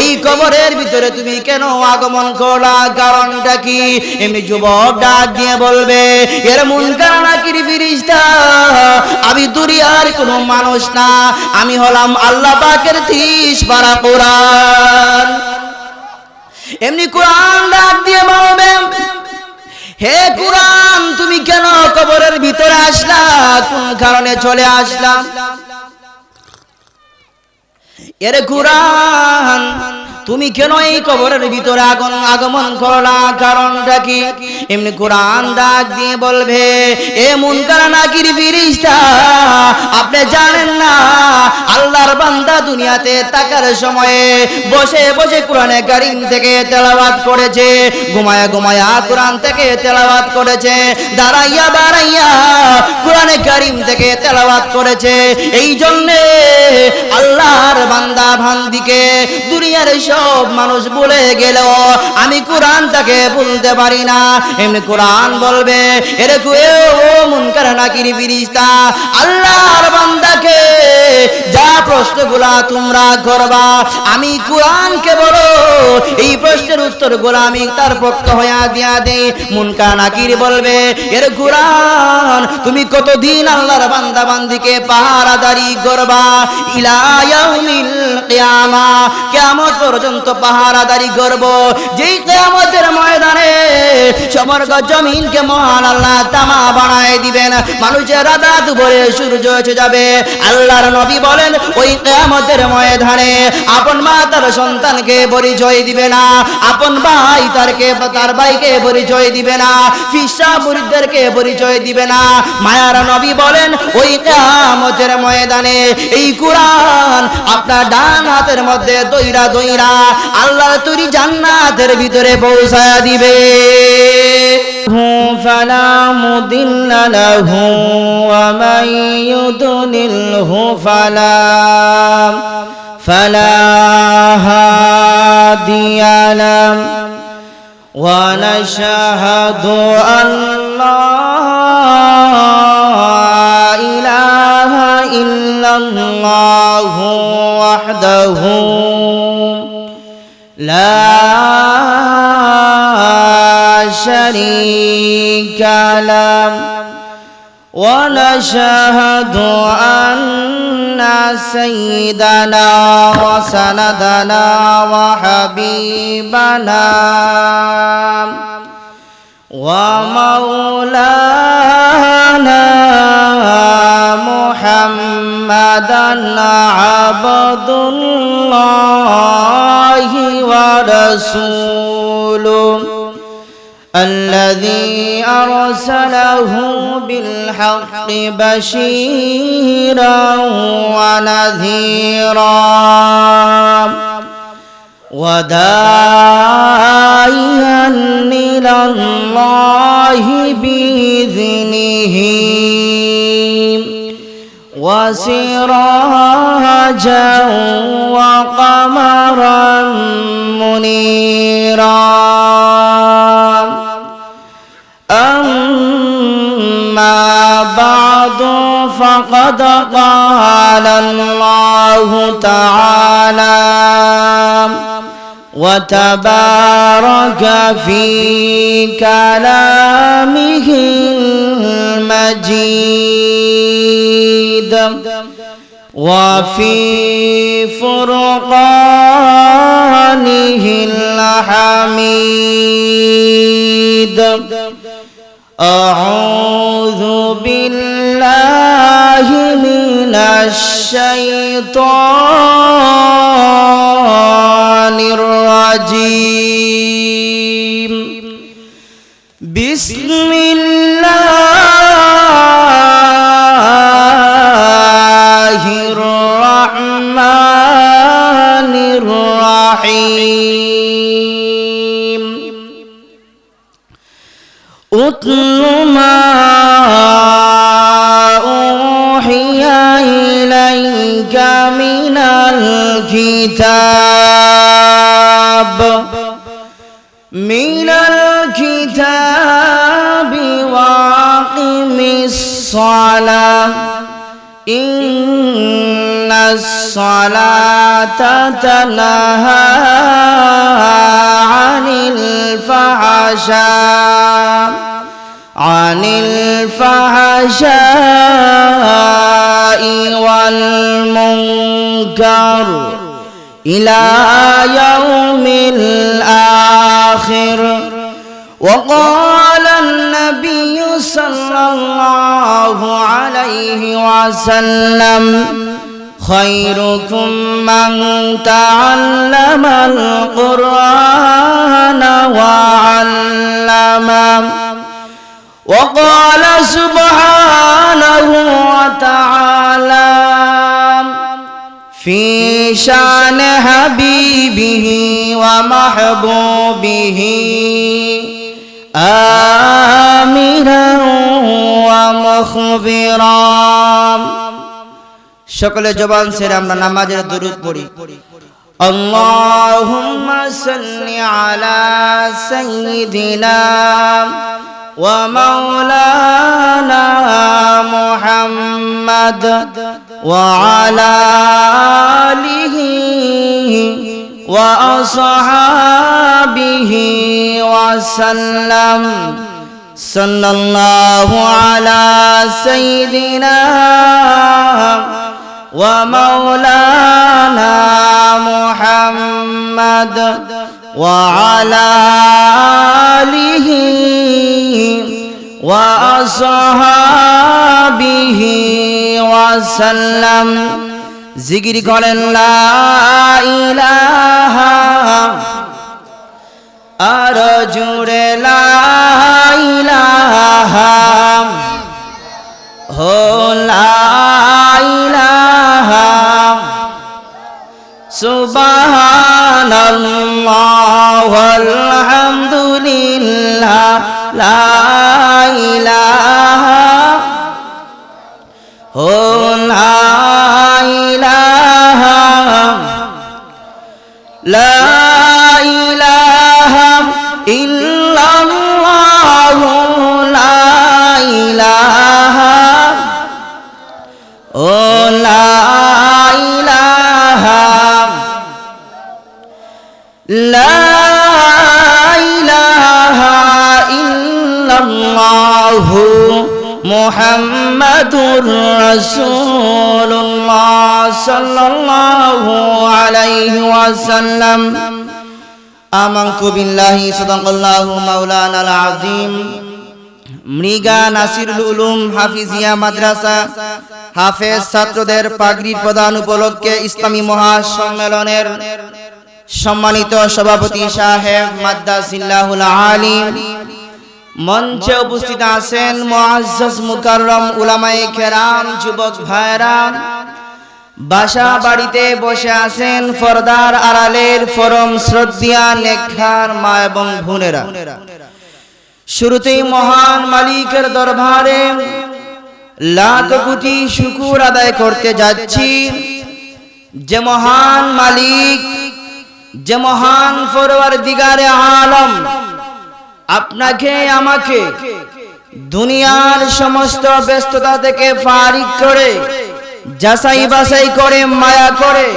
এই কবরের ভিতরে তুমি কেন আগমন করলা, কারণটা কি? এমনি যুবক ডাক দিয়ে বলবে, এর মুনকার নাকির ফেরেশতা, আমি দুনিয়ার কোনো মানুষ না, আমি হলাম আল্লাহ পাকের 30 পারা কোরআন। এমনি কোরআন ডাক দিয়ে বলবে, হে কোরআন, তুমি কেন কবরের ভিতরে আসলা, কোন কারণে চলে আসলা? এর কোরআন, তুমি কেন এই কবরের ভিতরে আগমন করলা, কারণটা কি? এমনি কোরআন ডাক দিয়ে বলবে, এ মুনকার নাকির ফেরেশতা, আপনি জানেন না আল্লাহর বান্দা দুনিয়াতে থাকার সময়ে বসে বসে কোরআনে কারীম থেকে তেলাওয়াত করেছে, ঘুমায়া ঘুমায়া কোরআন থেকে তেলাওয়াত করেছে, দাঁড়াইয়া দাঁড়াইয়া কোরআনে কারীম থেকে তেলাওয়াত করেছে। এই জন্যে আল্লাহর বান্দা বান্দিকে দুনিয়ার সব মানুষ বলে গেল, আমি কোরআনটাকে বলতে পারি না। এমনি কোরআন বলবে, এরকম ও মুনকার নাকির ফেরেশতা, আল্লাহর বান্দাকে যা প্রশ্নগুলা তোমরা করবা, আমি কোরআনকে বলো এই প্রশ্নের উত্তরগুলো আমি তার পক্ষ হইয়া দিয়া দেই। মুনকার নাকির বলবে, এর কোরআন, তুমি কতদিন আল্লাহর বান্দা বান্দিকে পাহারাদারি করবা? ইলা ইয়াউমিল কিয়ামা, কিয়ামত পর্যন্ত পাহারাদারি করব। যেই কিয়ামতের ময়দানে সমগ্র জমিনকে মহান আল্লাহ তামা বানায় দিবেন, মানুষের রাত ভরে সূর্য এসে যাবে। আল্লাহর নবী বলেন, ওই কিয়ামতের ময়দানে আপন মা তার সন্তানকে পরিচয় দিবে না, আপন ভাই তার ভাইকে পরিচয় দিবে না, ফিসা মুরিদদেরকে পরিচয় দিবে না। মায়ার নবী বলেন, ওই কিয়ামতের ময়দানে এই কোরআন আপনার ডান হাতের মধ্যে দইরা দইরা আল্লাহর তৈরি জান্নাতের ভিতরে পৌঁছায়া দিবে। ফালা মুদিল্লা লাহু ওয়া মান ইউদলিলহু ফালা হাদিয়া লাহু ওয়া নাশহাদু আল্লা ইলাহা ইল্লাল্লাহু ওয়াহদাহু লা শারীকা লাহু ওয়া নাশহাদু আন্না সাইয়্যিদানা ওয়া সানাদানা ওয়া হাবিবানা ওয়া মাওলানা মুহাম্মাদান আবদুল্লাহি ওয়া রাসূলুহু الذي أرسله بالحق بشيرا ونذيرا وداعيا إلى الله بإذنه وسراجا وقمرا منيرا. أما بعد فقد قال الله تعالى وتبارك في كلامه المجيد وفي فرقانه الحميد. أعوذ بالله من الشيطان الرجيم. بسم الله الرحمن الرحيم. أتل ما أوحي إليك من الكتاب وأقم الصلاة إن الصلاة تنهى فحشاء عن الفحشاء والمنكر إلى يوم الآخر. وقال النبي صلى الله عليه وسلم خيركم من تعلم القرآن وعلمه. وقال سبحانه وتعالى في شان حبيبه ومحبوبه آمرا ومخبرا. সকলে জবান ছেড়ে আমরা নামাজের দুরূদ পড়ি। আল্লাহুম্মা সাল্লি আলা সাইয়্যিদিনা ওয়া মাওলানা মুহাম্মাদ ওয়া আলা আলিহি ওয়া আসহাবিহি ওয়া সাল্লাম। সাল্লাল্লাহু আলা সাইয়্যিদিনা ومولانا محمد وعلى آله وأصحابه وسلم. জিকির করেন লা ইলাহা, আর জুড়ে লা ইলাহা, হো লা ইলাহা, সুবহানাল্লাহ ওয়ালহামদুলিল্লাহ, লা ইলাহা, হো লা ইলাহা, লা ইলাহা ইল্লাল্লাহ, লা ইলাহা, ও লা ইলাহা, লা ইলাহা ইল্লাল্লাহ মুহাম্মাদুর রাসূলুল্লাহ সাল্লাল্লাহু আলাইহি ওয়াসাল্লাম। আমানতু বিল্লাহি সাদাকাল্লাহু মাওলানাল আযীম। মৃগা নাসিরুল উলুম হাফিজিয়া মাদ্রাসা হাফেজ ছাত্রদের পাগড়ি প্রদান উপলক্ষে ইসলামী মহাসম্মেলনের সম্মানিত সভাপতি সাহেব মাদ্দাসিল্লাহুল আলিম, মঞ্চে উপস্থিত আছেন মুআজ্জাজ মুকাররম উলামায়ে কেরাম, যুবক ভাইরা, বাসা বাড়িতে বসে আছেন পর্দার আড়ালের পরম শ্রদ্ধা নেককার মা এবং বোনেরা। শুরুতেই মহান মালিকের দরবারে লাখ কোটি শুকর আদায় করতে যাচ্ছি, যে মহান মালিক, যে মহান পরওয়ারদিগারে আলম আপনাকে আমাকে দুনিয়ার সমস্ত ব্যস্ততা থেকে ফারিগ করে, যাচাই বাছাই করে, মায়া করে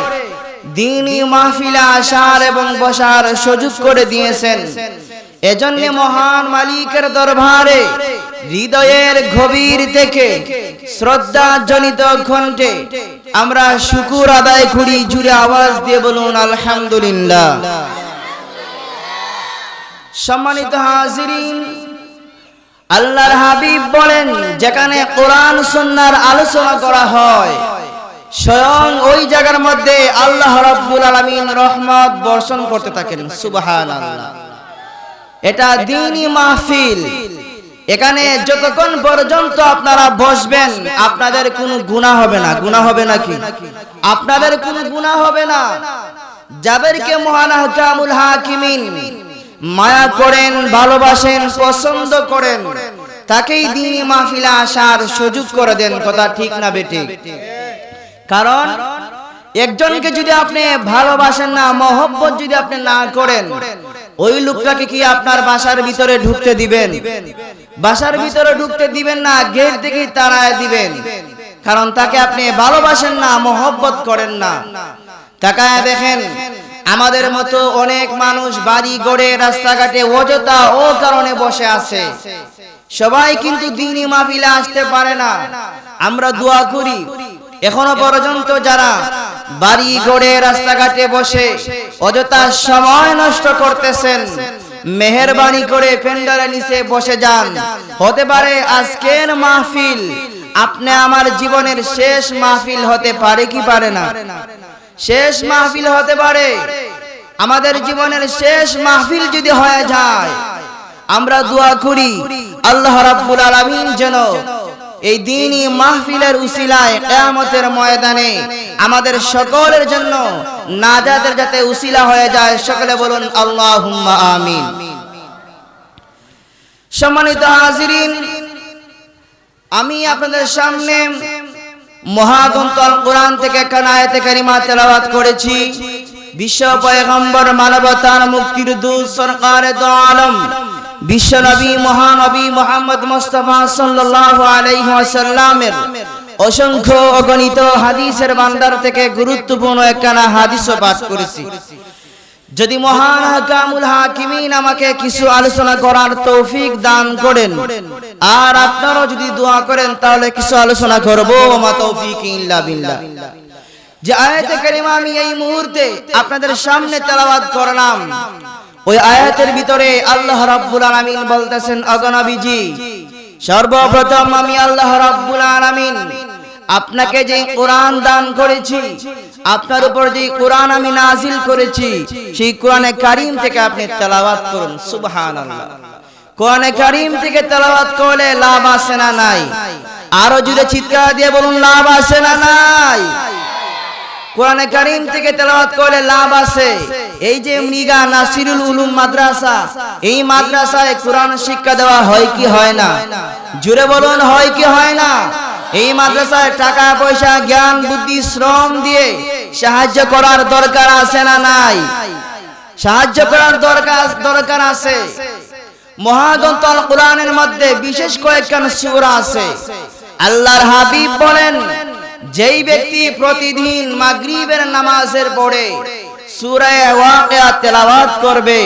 দ্বীনি মাহফিলে আসার এবং বসার সুযোগ করে দিয়েছেন। এজন্য মহান মালিকের দরবারে হৃদয়ের গভীর থেকে শ্রদ্ধা জনিত কণ্ঠে আমরা শুকর আদায় করি। জুড়ে আওয়াজ দিয়ে বলুন আলহামদুলিল্লাহ। সম্মানিত হাজিরিন, আল্লাহর হাবিব বলেন, যেখানে কোরআন সুন্নাহর আলোচনা করা হয় স্বয়ং ওই জায়গার মধ্যে আল্লাহ রাব্বুল আলামিন রহমত বর্ষণ করতে থাকেন। সুবহানাল্লাহ। এটা দ্বীনি মাহফিল। এখানে যতক্ষণ পর্যন্ত আপনারা বসবেন আপনাদের কোনো গুনাহ হবে না। গুনাহ হবে নাকি? আপনাদের কোনো গুনাহ হবে না। যাদেরকে মহান আহকামুল হাকিমিন মায়া করেন, ভালোবাসেন, পছন্দ করেন, তাকেই দ্বীনি মাহফিলে আসার সুযোগ করে দেন। কথা ঠিক না বেঠিক? কারণ একজনকে যদি আপনি ভালোবাসেন না, মহব্বত যদি আপনি না করেন, ওই লোকটাকে কি আপনার বাসার ভিতরে ঢুকতে দিবেন? বাসার ভিতরে ঢুকতে দিবেন না, গেট থেকে তাড়ায় দিবেন। কারণ তাকে আপনি ভালোবাসেন না, মহব্বত করেন না। তাকায় দেখেন, আমাদের মতো অনেক মানুষ বাড়ি গড়ে রাস্তাঘাটে অযথা ও কারণে বসে আছে। সবাই কিন্তু দ্বীনি মাহফিলে আসতে পারে না। আমরা দোয়া করি এখনো পর্যন্ত যারা বাড়ি গড়ে রাস্তাঘাটে বসে অযথা সময় নষ্ট করতেছেন, মেহেরবানি করে প্যান্ডেলের নিচে বসে যান। হতে পারে আজকের মাহফিল আপনি আমার জীবনের শেষ মাহফিল হতে পারে কি পারে না? শেষ মাহফিল হতে পারে। আমাদের জীবনের শেষ মাহফিল যদি হয়ে যায়, আমরা দোয়া করি আল্লাহ রাব্বুল আলামিন যেন এই দ্বীনি মাহফিলের উসিলায় কিয়ামতের ময়দানে আমাদের সকলের জন্য নাজাতের যাতে উসিলা হয়ে যায়। সকলে বলুন আল্লাহুম্মা আমিন। সম্মানিত হাজিরিন, আমি আপনাদের সামনে মহাগ্রন্থ আল কোরআন থেকে একখানা আয়াতে কারিমা তেলাওয়াত করেছি। বিশ্ব পয়গম্বর মানবতার মুক্তির দূত সরকারে দো আলম বিশ্বনবী মহানবী মুহাম্মদ মুস্তাফা সাল্লাল্লাহু আলাইহি ওয়াসাল্লামের অসংখ্য অগণিত হাদিসের ভান্ডার থেকে গুরুত্বপূর্ণ একখানা হাদিসও পাঠ করেছি। যদি মহান হাকামুল হাকিমিন আমাকে কিছু আলোচনা করার তৌফিক দান করেন আর আপনারাও যদি দোয়া করেন তাহলে কিছু আলোচনা করব। ওমা তৌফিক ইল্লা বিল্লাহ। যে আয়াতে কারিমা আমি এই মুহূর্তে আপনাদের সামনে তেলাওয়াত করলাম, ওই আয়াতের ভিতরে আল্লাহ রাব্বুল আলামিন বলতেছেন, ওগো নবীজি, সর্বপ্রথম আমি আল্লাহ রাব্বুল আলামিন আপনাকে যে কোরআন দান করেছি, আপনার উপর যে কোরআন আমি নাজিল করেছি, সেই কোরআনে কারীম থেকে আপনি তেলাওয়াত করুন। সুবহানাল্লাহ। কোরআনে কারীম থেকে তেলাওয়াত করলে লাভ আছে না নাই? আরো জুড়ে চিৎকার দিয়ে বলুন লাভ আছে না নাই? কোরআনে কারীম থেকে তেলাওয়াত করলে লাভ আছে। এই যে মৃগা নাসিরুল উলুম মাদ্রাসা, এই মাদ্রাসায় কোরআন শিক্ষা দেওয়া হয় কি হয় না? জুড়ে বলুন হয় কি হয় না? এই মাদ্রাসায় টাকা পয়সা জ্ঞান বুদ্ধি শ্রম দিয়ে সাহায্য করার দরকার আছে না নাই? সাহায্য করার দরকার আছে। মহাগ্রন্থ আল কোরআনের মধ্যে বিশেষ কয়েকখানা সূরা আছে। আল্লাহর হাবিব বলেন, যেই ব্যক্তি প্রতিদিন মাগরিবের নামাজের পরে সূরা ওয়াকিয়া তেলাওয়াত করবে,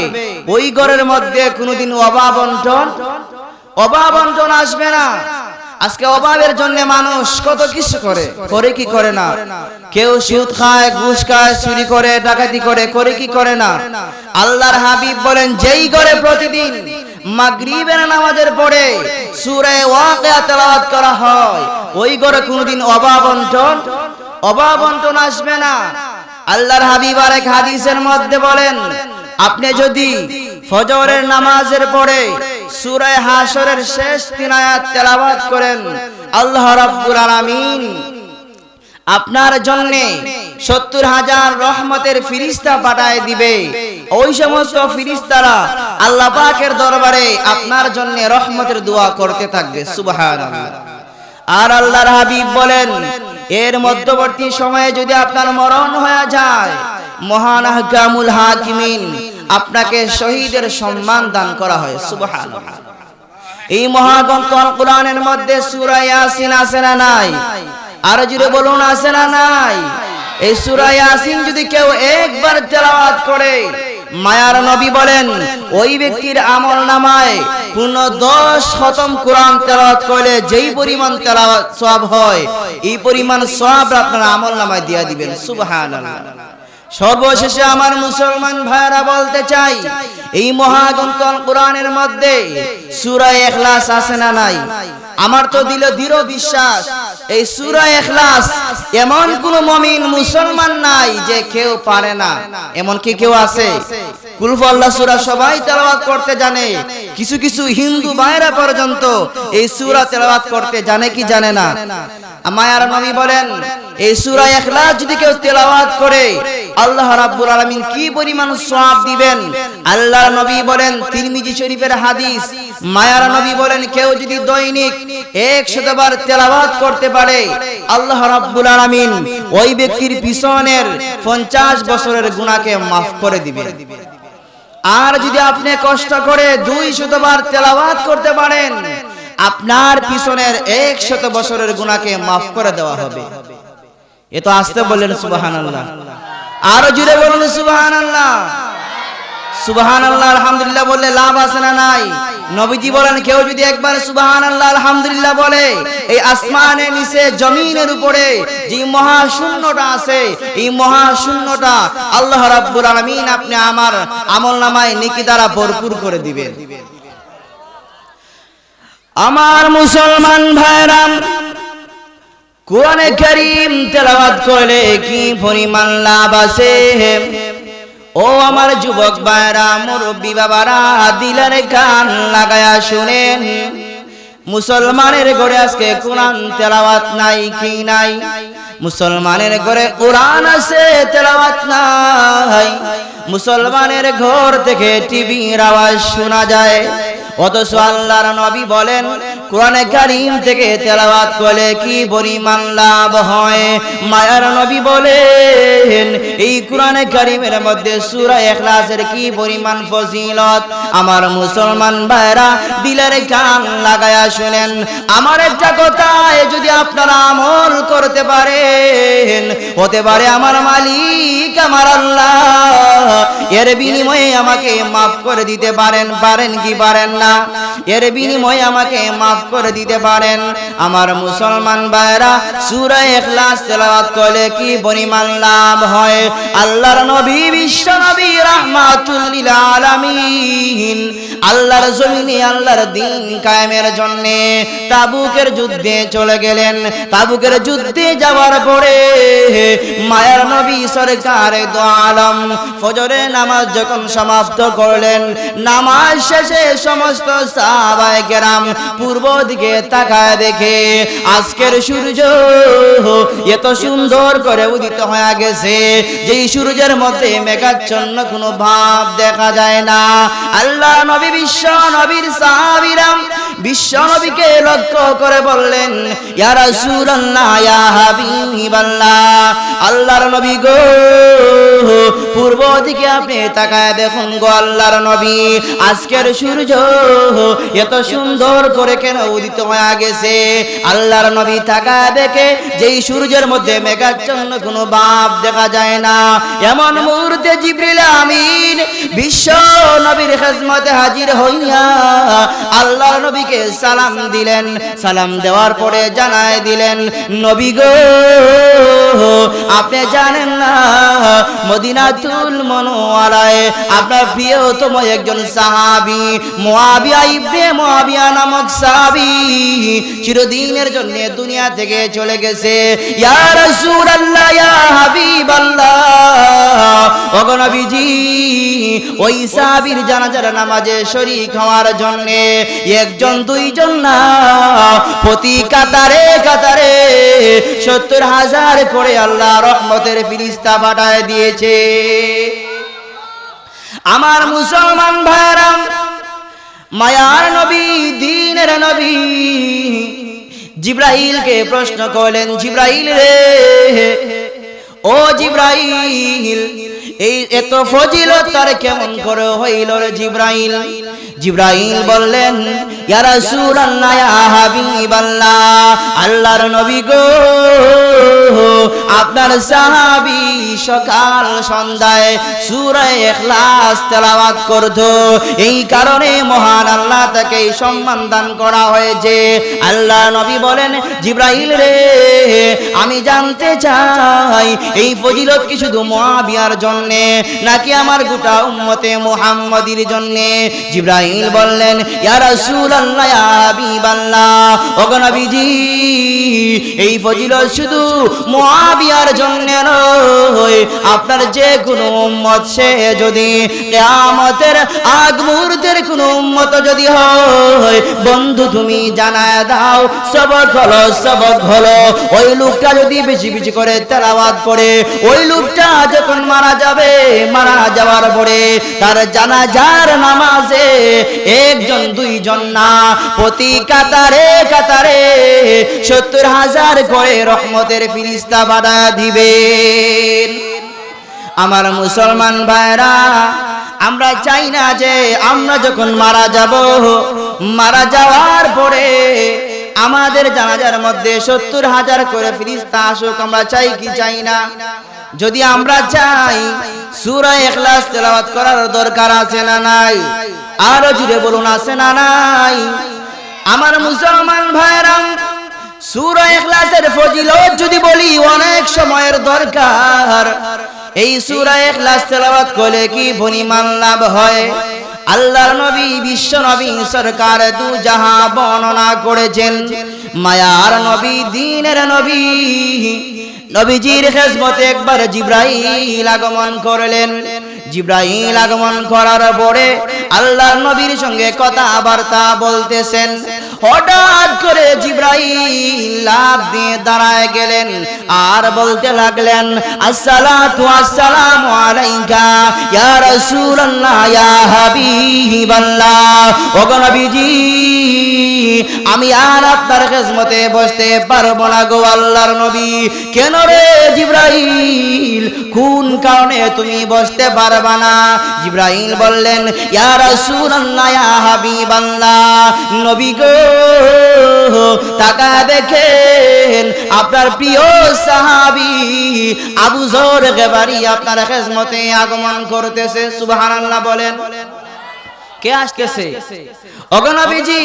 ওই ঘরের মধ্যে কোনোদিন অভাব অনটন আসবে না। আজকে অভাবের জন্য মানুষ কত কিছু করে কি করে না? কেউ সুদ খায়, ঘুষ খায়, চুরি করে, ডাকাতি করে কি করে না? আল্লাহর হাবিব বলেন, যেই ঘরে প্রতিদিন মাগরিবের নামাজের পরে সূরা ওয়াকিয়া তেলাওয়াত করা হয়, ওই ঘরে কোনোদিন অভাব অনটন আসবে না। আল্লাহর হাবিব আরেক হাদিসের মধ্যে বলেন, আপনি যদি ফজরের নামাজের পরে সূরা হাশরের শেষ 3 আয়াত তেলাওয়াত করেন, আল্লাহ রাব্বুল আলামিন আপনার জন্য 70,000 রহমতের ফেরেশতা পাঠায় দিবে। ওই সমস্ত ফেরেশতারা আল্লাহ পাকের দরবারে আপনার জন্য রহমতের দোয়া করতে থাকবে। সুবহানাল্লাহ। আর আল্লাহর হাবিব বলেন, এর মধ্যবর্তী সময়ে যদি আপনার মরণ হয়ে যায়, মহান হাকামুল হাকিমিন আপনাকে শহীদের সম্মান দান করা হয়। সুবহানাল্লাহ। এই মহাগ্রন্থ আল কোরআনের মধ্যে সূরা ইয়াসিন আছে না নাই? আর জুড়ে বলুন আছে না নাই? এই সূরা ইয়াসিন যদি কেউ একবার তেলাওয়াত করে, মায়ার নবী বলেন, ওই ব্যক্তির আমল নামায় পূর্ণ 10 খতম কোরআন তেলাওয়াত করলে যেই পরিমাণ তেলাওয়াত সওয়াব হয়, এই পরিমাণ সওয়াব আপনার আমল নামায় দিয়ে দিবেন। সুবহানাল্লাহ। সর্বশেষে আমার মুসলমান ভাইরা বলতে চাই, এই মহাগ্রন্থ আল কোরআনের মধ্যে সূরা ইখলাস আছে না নাই? আমার তো দিল দৃঢ় বিশ্বাস, এই সূরা ইখলাস এমন কোন মুমিন মুসলমান নাই যে কেউ পারে না। এমন কি কেউ আছে? কুল আল্লাহ সূরা সবাই তেলাওয়াত করতে জানে, কিছু কিছু হিন্দু ভাইরা পর্যন্ত এই সূরা তেলাওয়াত করতে জানে কি জানে না? মায়ার নবী বলেন, এই সূরা ইখলাস যদি কেউ তেলাওয়াত করে, আল্লাহ রাব্বুল আলামিন কি পরিমাণ সওয়াব দিবেন। আল্লাহর নবী বলেন, তিরমিজি শরীফের হাদিস, মায়ার নবী বলেন, কেউ যদি দৈনিক 100 বার তেলাওয়াত করতে পারে, আল্লাহ রাব্বুল আলামিন ওই ব্যক্তির পিছনের 50 বছরের গুনাহকে maaf করে দিবেন। আর যদি আপনি কষ্ট করে 200 বার তেলাওয়াত করতে পারেন, আপনার পিছনের 100 বছরের গুনাহকে maaf করে দেওয়া হবে। এ তো আসতে বলেন সুবহানাল্লাহ। আরো জুড়ে বলুন সুবহানাল্লাহ। সুবহানাল্লাহ আলহামদুলিল্লাহ বললে লাভ আছে না নাই? নবীজি বলেন কেউ যদি একবার সুবহানাল্লাহ আলহামদুলিল্লাহ বলে, এই আসমানের নিচে জমিনের উপরে যে মহাশূন্যটা আছে, এই মহাশূন্যটা আল্লাহ রাব্বুল আলামিন আপনি আমার আমলনামায় নেকি দ্বারা ভরপুর করে দিবেন। আমার মুসলমান ভাইরা, কোরআনে কারীম তেলাওয়াত করলে কি পরিমাণ লাভ আছে। ও আমার যুবক ভাইরা, মুরব্বী বাবারা, দিলের কান লাগায়া শুনেন। মুসলমানের ঘরে আজকে কোরআন তেলাওয়াত নাই কি নাই? মুসলমানের ঘরে কোরআন আছে, তেলাওয়াত নাই। মুসলমানের ঘর থেকে টিভির আওয়াজ শোনা যায়, অথচ আল্লাহর নবী বলেন কোরআনে কারীম থেকে তেলাওয়াত করলে কি পরিমাণ লাভ হয়। মায়ার নবী বলেন এই কোরআনে কারীমের মধ্যে সূরা ইখলাসের কি পরিমাণ ফজিলত। আমার মুসলমান ভাইরা, দিলের কান লাগায়া শুনেন। আমার একটা কথা, যদি আপনারা আমল করতে পারেন, হতে পারে আমার মালিক আমার আল্লাহ এর বিনিময়ে আমাকে মাফ করে দিতে পারেন। পারেন কি পারেন না? এর বিনিময়ে আমাকে মাফ করে দিতে পারেন। আমার মুসলমান ভাইরা, সূরা ইখলাস তেলাওয়াত করলে কি পরিমাণ লাভ হয়। আল্লাহর নবী, বিশ্ব নবী রাহমাতুল লিল আলামিন, আল্লাহর জমিনে আল্লাহর দ্বীন কায়েমের জন্য তাবুকের যুদ্ধে চলে গেলেন। তাবুকের যুদ্ধে যাওয়ার পরে মায়ার নবী সরকার দো আলম ফজরের নামাজ যখন সমাপ্ত করলেন, নামাজ শেষে সমস্ত সাহাবায়ে কেরাম পূর্ব দিকে তাকায় দেখে আজকের সূর্য এত সুন্দর করে উদিত হয়ে গেছে, যেই সূর্যের মধ্যে মেঘাচ্ছন্ন কোনো ভাব দেখা যায় না। আল্লাহ নবী, বিশ্ব নবীর সাহাবীরা বিশ্ব নবীকে লক্ষ্য করে বললেন, ইয়া রাসূলুল্লাহ, ইয়া হাবিবাল্লাহ, আল্লাহর নবী গো, পূর্ব দিকে আপনি তাকায় দেখুন গো আল্লাহর নবী, আজকের সূর্য এত সুন্দর করে কেন উদিত হয়ে গেছে। আল্লাহর নবী তাকায় দেখে যেই সূর্যের মধ্যে মেঘাচ্ছন্ন কোনো ভাব দেখা যায় না। এমন মুহূর্তে জিবরিল আমিন বিশ্ব নবীর খিদমতে হাজির হইয়া আল্লাহর নবীকে সালাম দিলেন। সালাম দেওয়ার পরে জানায় দিলেন, নবী গো, আপনি জানেন না মদিনাতুল মুনাওয়ারায় আপনার প্রিয়তম একজন সাহাবী মুআবিয়া ইবনে মুআবিয়া নামক সাহাবী চিরদিনের জন্য দুনিয়া থেকে চলে গেছে। ইয়া রাসূলুল্লাহ, ইয়া হাবিবাল্লাহ, ওগো নবীজি, ওই সাহাবীর জানাজার নামাজে শরীক হওয়ার জন্য একজন দুইজন না, প্রতি কাতারে কাতারে ৭০,০০০ করে আল্লাহ রহমতের ফেরেশতা পাঠায় দিয়েছে। আমার মুসলমান ভাইরা, মায়ার নবী, দ্বীনের নবী জিবরাইলকে প্রশ্ন করলেন, জিবরাইল রে, ও জিবরাইল, এই এত ফজিলত তার কেমন করে হইল রে জিবরাইল? জিবরাইল বললেন, ইয়া রাসূলুল্লাহ, ইয়া হাবিবাল্লাহ, আল্লাহর নবী গো, আপনার সাহাবী সকাল সন্ধ্যায় সূরা ইখলাস তেলাওয়াত করত, এই কারণে মহান আল্লাহ তাকে এই সম্মান দান করা হয়েছে। আল্লাহ নবী বলেন, জিবরাইল রে, আমি জানতে চাই এই ফজিলত কি শুধু মুআবিয়ার জন্য নাকি আমার গোটা উম্মতে মুহাম্মাদির জন্য? জিবরাইল বললেন, ইয়া রাসূলুল্লাহ, ইয়া হাবিবাল্লাহ, ওগো নবীজি, এই ফজিলত শুধু মুআবিয়ার জন্য নয়, আপনার যে কোনো উম্মত সে যদি কিয়ামতের আগ মুহূর্তের কোনো উম্মত যদি হয়, বন্ধু তুমি জানায় দাও, সবক হলো, সবক হলো, ওই লোকটা যদি বেশি বেশি করে তেলাওয়াত করে, ওই লোকটা যখন মারা যাবে, মারা যাওয়ার পরে তার জানাজার নামাজে একজন দুইজন না, প্রতি কাতারে কাতারে ৭০,০০০ করে রহমতের ফেরেশতা পাঠিয়ে দিবেন। আমার মুসলমান ভাইরা, আমরা চাই না যে আমরা যখন মারা যাব, মারা যাওয়ার পরে আমাদের জানাজার মধ্যে ৭০,০০০ করে ফেরেশতা আসুক। আমরা চাই কি চাই না? যদি আমরা চাই সূরা ইখলাস তেলাওয়াত করার দরকার আছে না নাই? আরো জুড়ে বলুন, আছে না নাই? আমার মুসলমান ভাইরা, সূরা ইখলাসের ফজিলত যদি বলি অনেক সময়ের দরকার। এই সূরা ইখলাস তেলাওয়াত করলে কি পরিমাণ লাভ হয়? আল্লাহর নবী বিশ্ব নবী সরকার দু জাহান বর্ণনা করেছেন। মায়ার নবী, দ্বীনের নবী, নবীজির খেদমতে একবার জিবরাইল আগমন করলেন। জিবরাইল আগমন করার পরে আল্লাহর নবীর সঙ্গে কথাবার্তা বলতেছেন। হঠাৎ করে জিবরাইল লাফ দিয়ে দাঁড়ায় গেলেন আর বলতে লাগলেন, আসসালাতু আসসালামু আলাইকা ইয়া রাসূলুল্লাহ ইয়া হাবিবাল্লাহ। ওগো নবীজি, আমি আর আপনার খেদমতে বসতে পারবো না গো আল্লাহর নবী। কেন রে জিবরাইল, কোন কারণে তুমি বসতে পারবা না? জিবরাইল বললেন, ইয়া রাসূলুল্লাহ ইয়া হাবিবাল্লাহ, নবী গো তাকায় দেখেন আপনার প্রিয় সাহাবী আবু যর গিফারী আপনার খেদমতে আগমন করতেছে। সুবহানাল্লাহ বলেন। কে আসতেছে? ওগো নবীজি,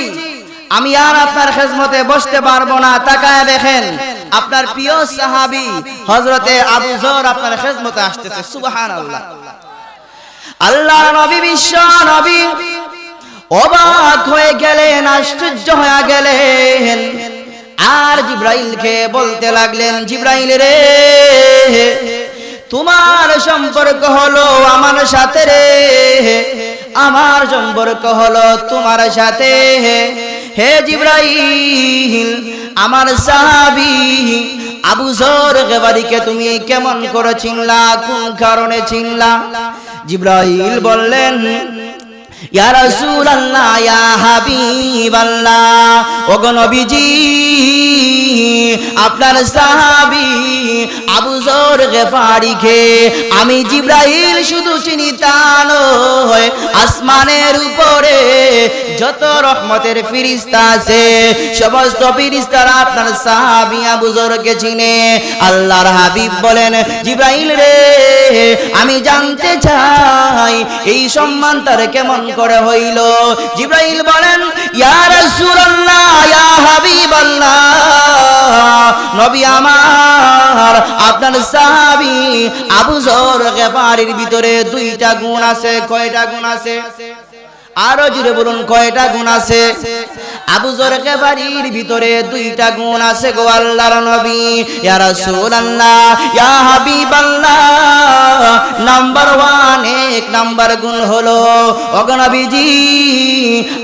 আমি আর আপনার খেদমতে বসতে পারবো না, তাকায় দেখেন আপনার প্রিয় সাহাবী হযরতে আবু যর আপনার খেদমতে আসতেছে। সুবহানাল্লাহ। আল্লাহর নবী, বিশ্ব নবী অবাক হয়ে গেলেন, আশ্চর্য হয়ে গেলেন। আর জিবরাইলকে বলতে লাগলেন, জিবরাইল রে, তোমার সম্পর্ক হলো আমার সাথে রে, আমার সম্পর্ক হলো তোমার সাথে। হে জিবরাইল, আমার সাহাবী আবু যর গিফারীকে তুমি কেমন করে চিনলা, কোন কারণে চিনলা? জিবরাইল বললেন, ইয়া রাসূলুল্লাহ ইয়া হাবিবাল্লাহ, ওগো নবীজি, আপনার সাহাবী আবু যর গিফারীকে আমি জিবরাইল শুধু চিনি তা নয়, আসমানের উপরে যত রহমতের ফেরেশতা আছে সমস্ত ফেরেশতারা আপনার সাহাবী আবু যরকে চিনে। আল্লাহর হাবিব বলেন, জিবরাইল রে, আমি জানতে চাই এই সম্মান তার কেমন করে হইল? জিবরাইল বলেন, ইয়া রাসূলুল্লাহ ইয়া হাবিবাল্লাহ, নবী আমার, আপনার সাহাবী আবু যর গিফারীর ভিতরে দুইটা গুণ আছে। কয়টা গুণ আছে? আরো জুড়ে বলুন, কয়টা গুণ আছে? আবু যর গিফারীর ভিতরে দুইটা গুণ আছে গো আল্লাহর নবী। ইয়া রাসূলুল্লাহ ইয়া হাবিবাল্লাহ, নাম্বার 1, এক নাম্বার গুণ হলো, ওগো নবীজি,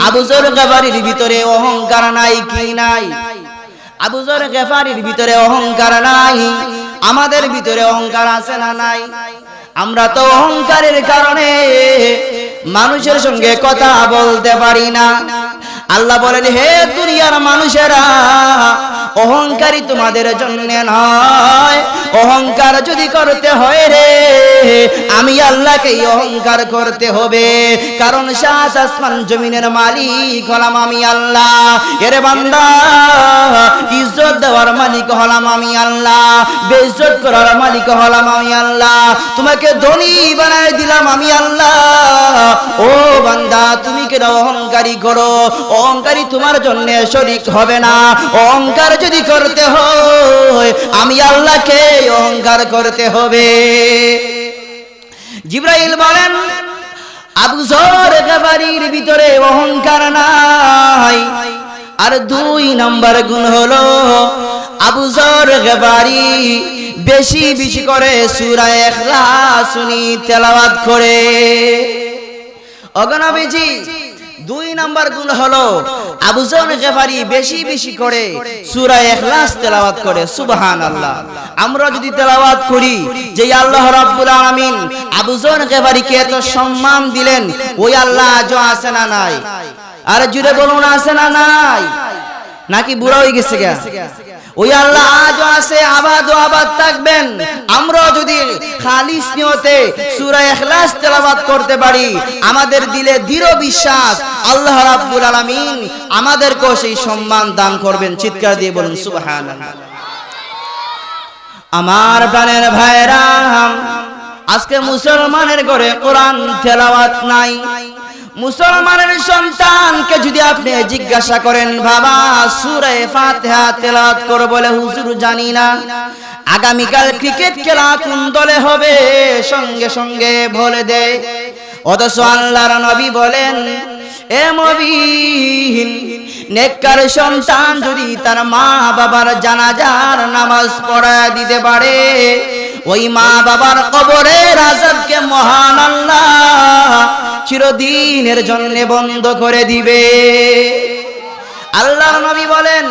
আবু যর গিফারীর ভিতরে অহংকার নাই। কি নাই? আবু যর গিফারীর ভিতরে অহংকার নাই। আমাদের ভিতরে অহংকার আছে না নাই? আমরা তো অহংকারের কারণে মানুষের সঙ্গে কথা বলতে পারি না। আল্লাহ বলেন, হে দুনিয়ার মানুষেরা, অহংকারী তোমাদের জন্য নয়। অহংকার যদি করতে হয় রে, আমি আল্লাহকে অহংকার করতে হবে, কারণ সাত আসমান জমিনের মালিক হলাম আমি আল্লাহ। এর বান্দা, ইজ্জত দেওয়ার মালিক হলাম আমি আল্লাহ, বেইজ্জত করার মালিক হলাম আমি আল্লাহ, তোমাকে ধনী বানাই দিলাম আমি আল্লাহ। ও বান্দা, তুমি কেন অহংকারী করো? অহংকারী তোমার জন্য শরীক হবে না। অহংকার যদি করতে হয়, আমি আল্লাহকে অহংকার করতে হবে। জিবরাইল বলেন, আবু যর গিফারীর ভিতরে অহংকার নাই। আর 2 নাম্বার গুণ হলো, আবু যর গিফারী বেশি বেশি করে সূরা ইখলাস তেলাওয়াত করে। ওগো নবীজি, 2 নাম্বার গুণ হলো আবু যর গিফারী বেশি বেশি করে সূরা ইখলাস তেলাওয়াত করে। সুবহানাল্লাহ। আমরা যদি তেলাওয়াত করি যে আল্লাহ রাব্বুল আলামিন আবু যর গিফারীকে এত সম্মান দিলেন, ওই আল্লাহ আজও আছে না নাই? আর জুড়ে বলুন, আছে না নাই? নাকি বুড়া হয়ে গেছে গা? ওই আল্লাহ আজও আছে, আবাদও আবাদ থাকবেন। আমরা যদি খালিস নিয়তে সূরা ইখলাস তেলাওয়াত করতে পারি, আমাদের দিলে দৃঢ় বিশ্বাস আল্লাহ রাব্বুল আলামিন আমাদেরকে সেই সম্মান দান করবেন। চিৎকার দিয়ে বলুন সুবহানাল্লাহ। আমার প্রাণের ভাইরা, আজকে মুসলমানের ঘরে কোরআন তেলাওয়াত নাই। মুসলমানের সন্তানকে যদি আপনি জিজ্ঞাসা করেন, বাবা সূরা ফাতিহা তেলাওয়াত করো, বলে হুজুর জানি না। আগামীকাল ক্রিকেট খেলা কোন দলে হবে সঙ্গে সঙ্গে বলে দেয়। অথচ আল্লাহর নবী বলেন, এ মুমিন, নেককার সন্তান যদি তার মা বাবার জানাজার নামাজ পড়ায় দিতে পারে, ওই মা বাবার কবরের আযাবকে মহান আল্লাহ চিরদিনের জন্য বন্ধ করে দিবে। আল্লাহর নবী বলেন,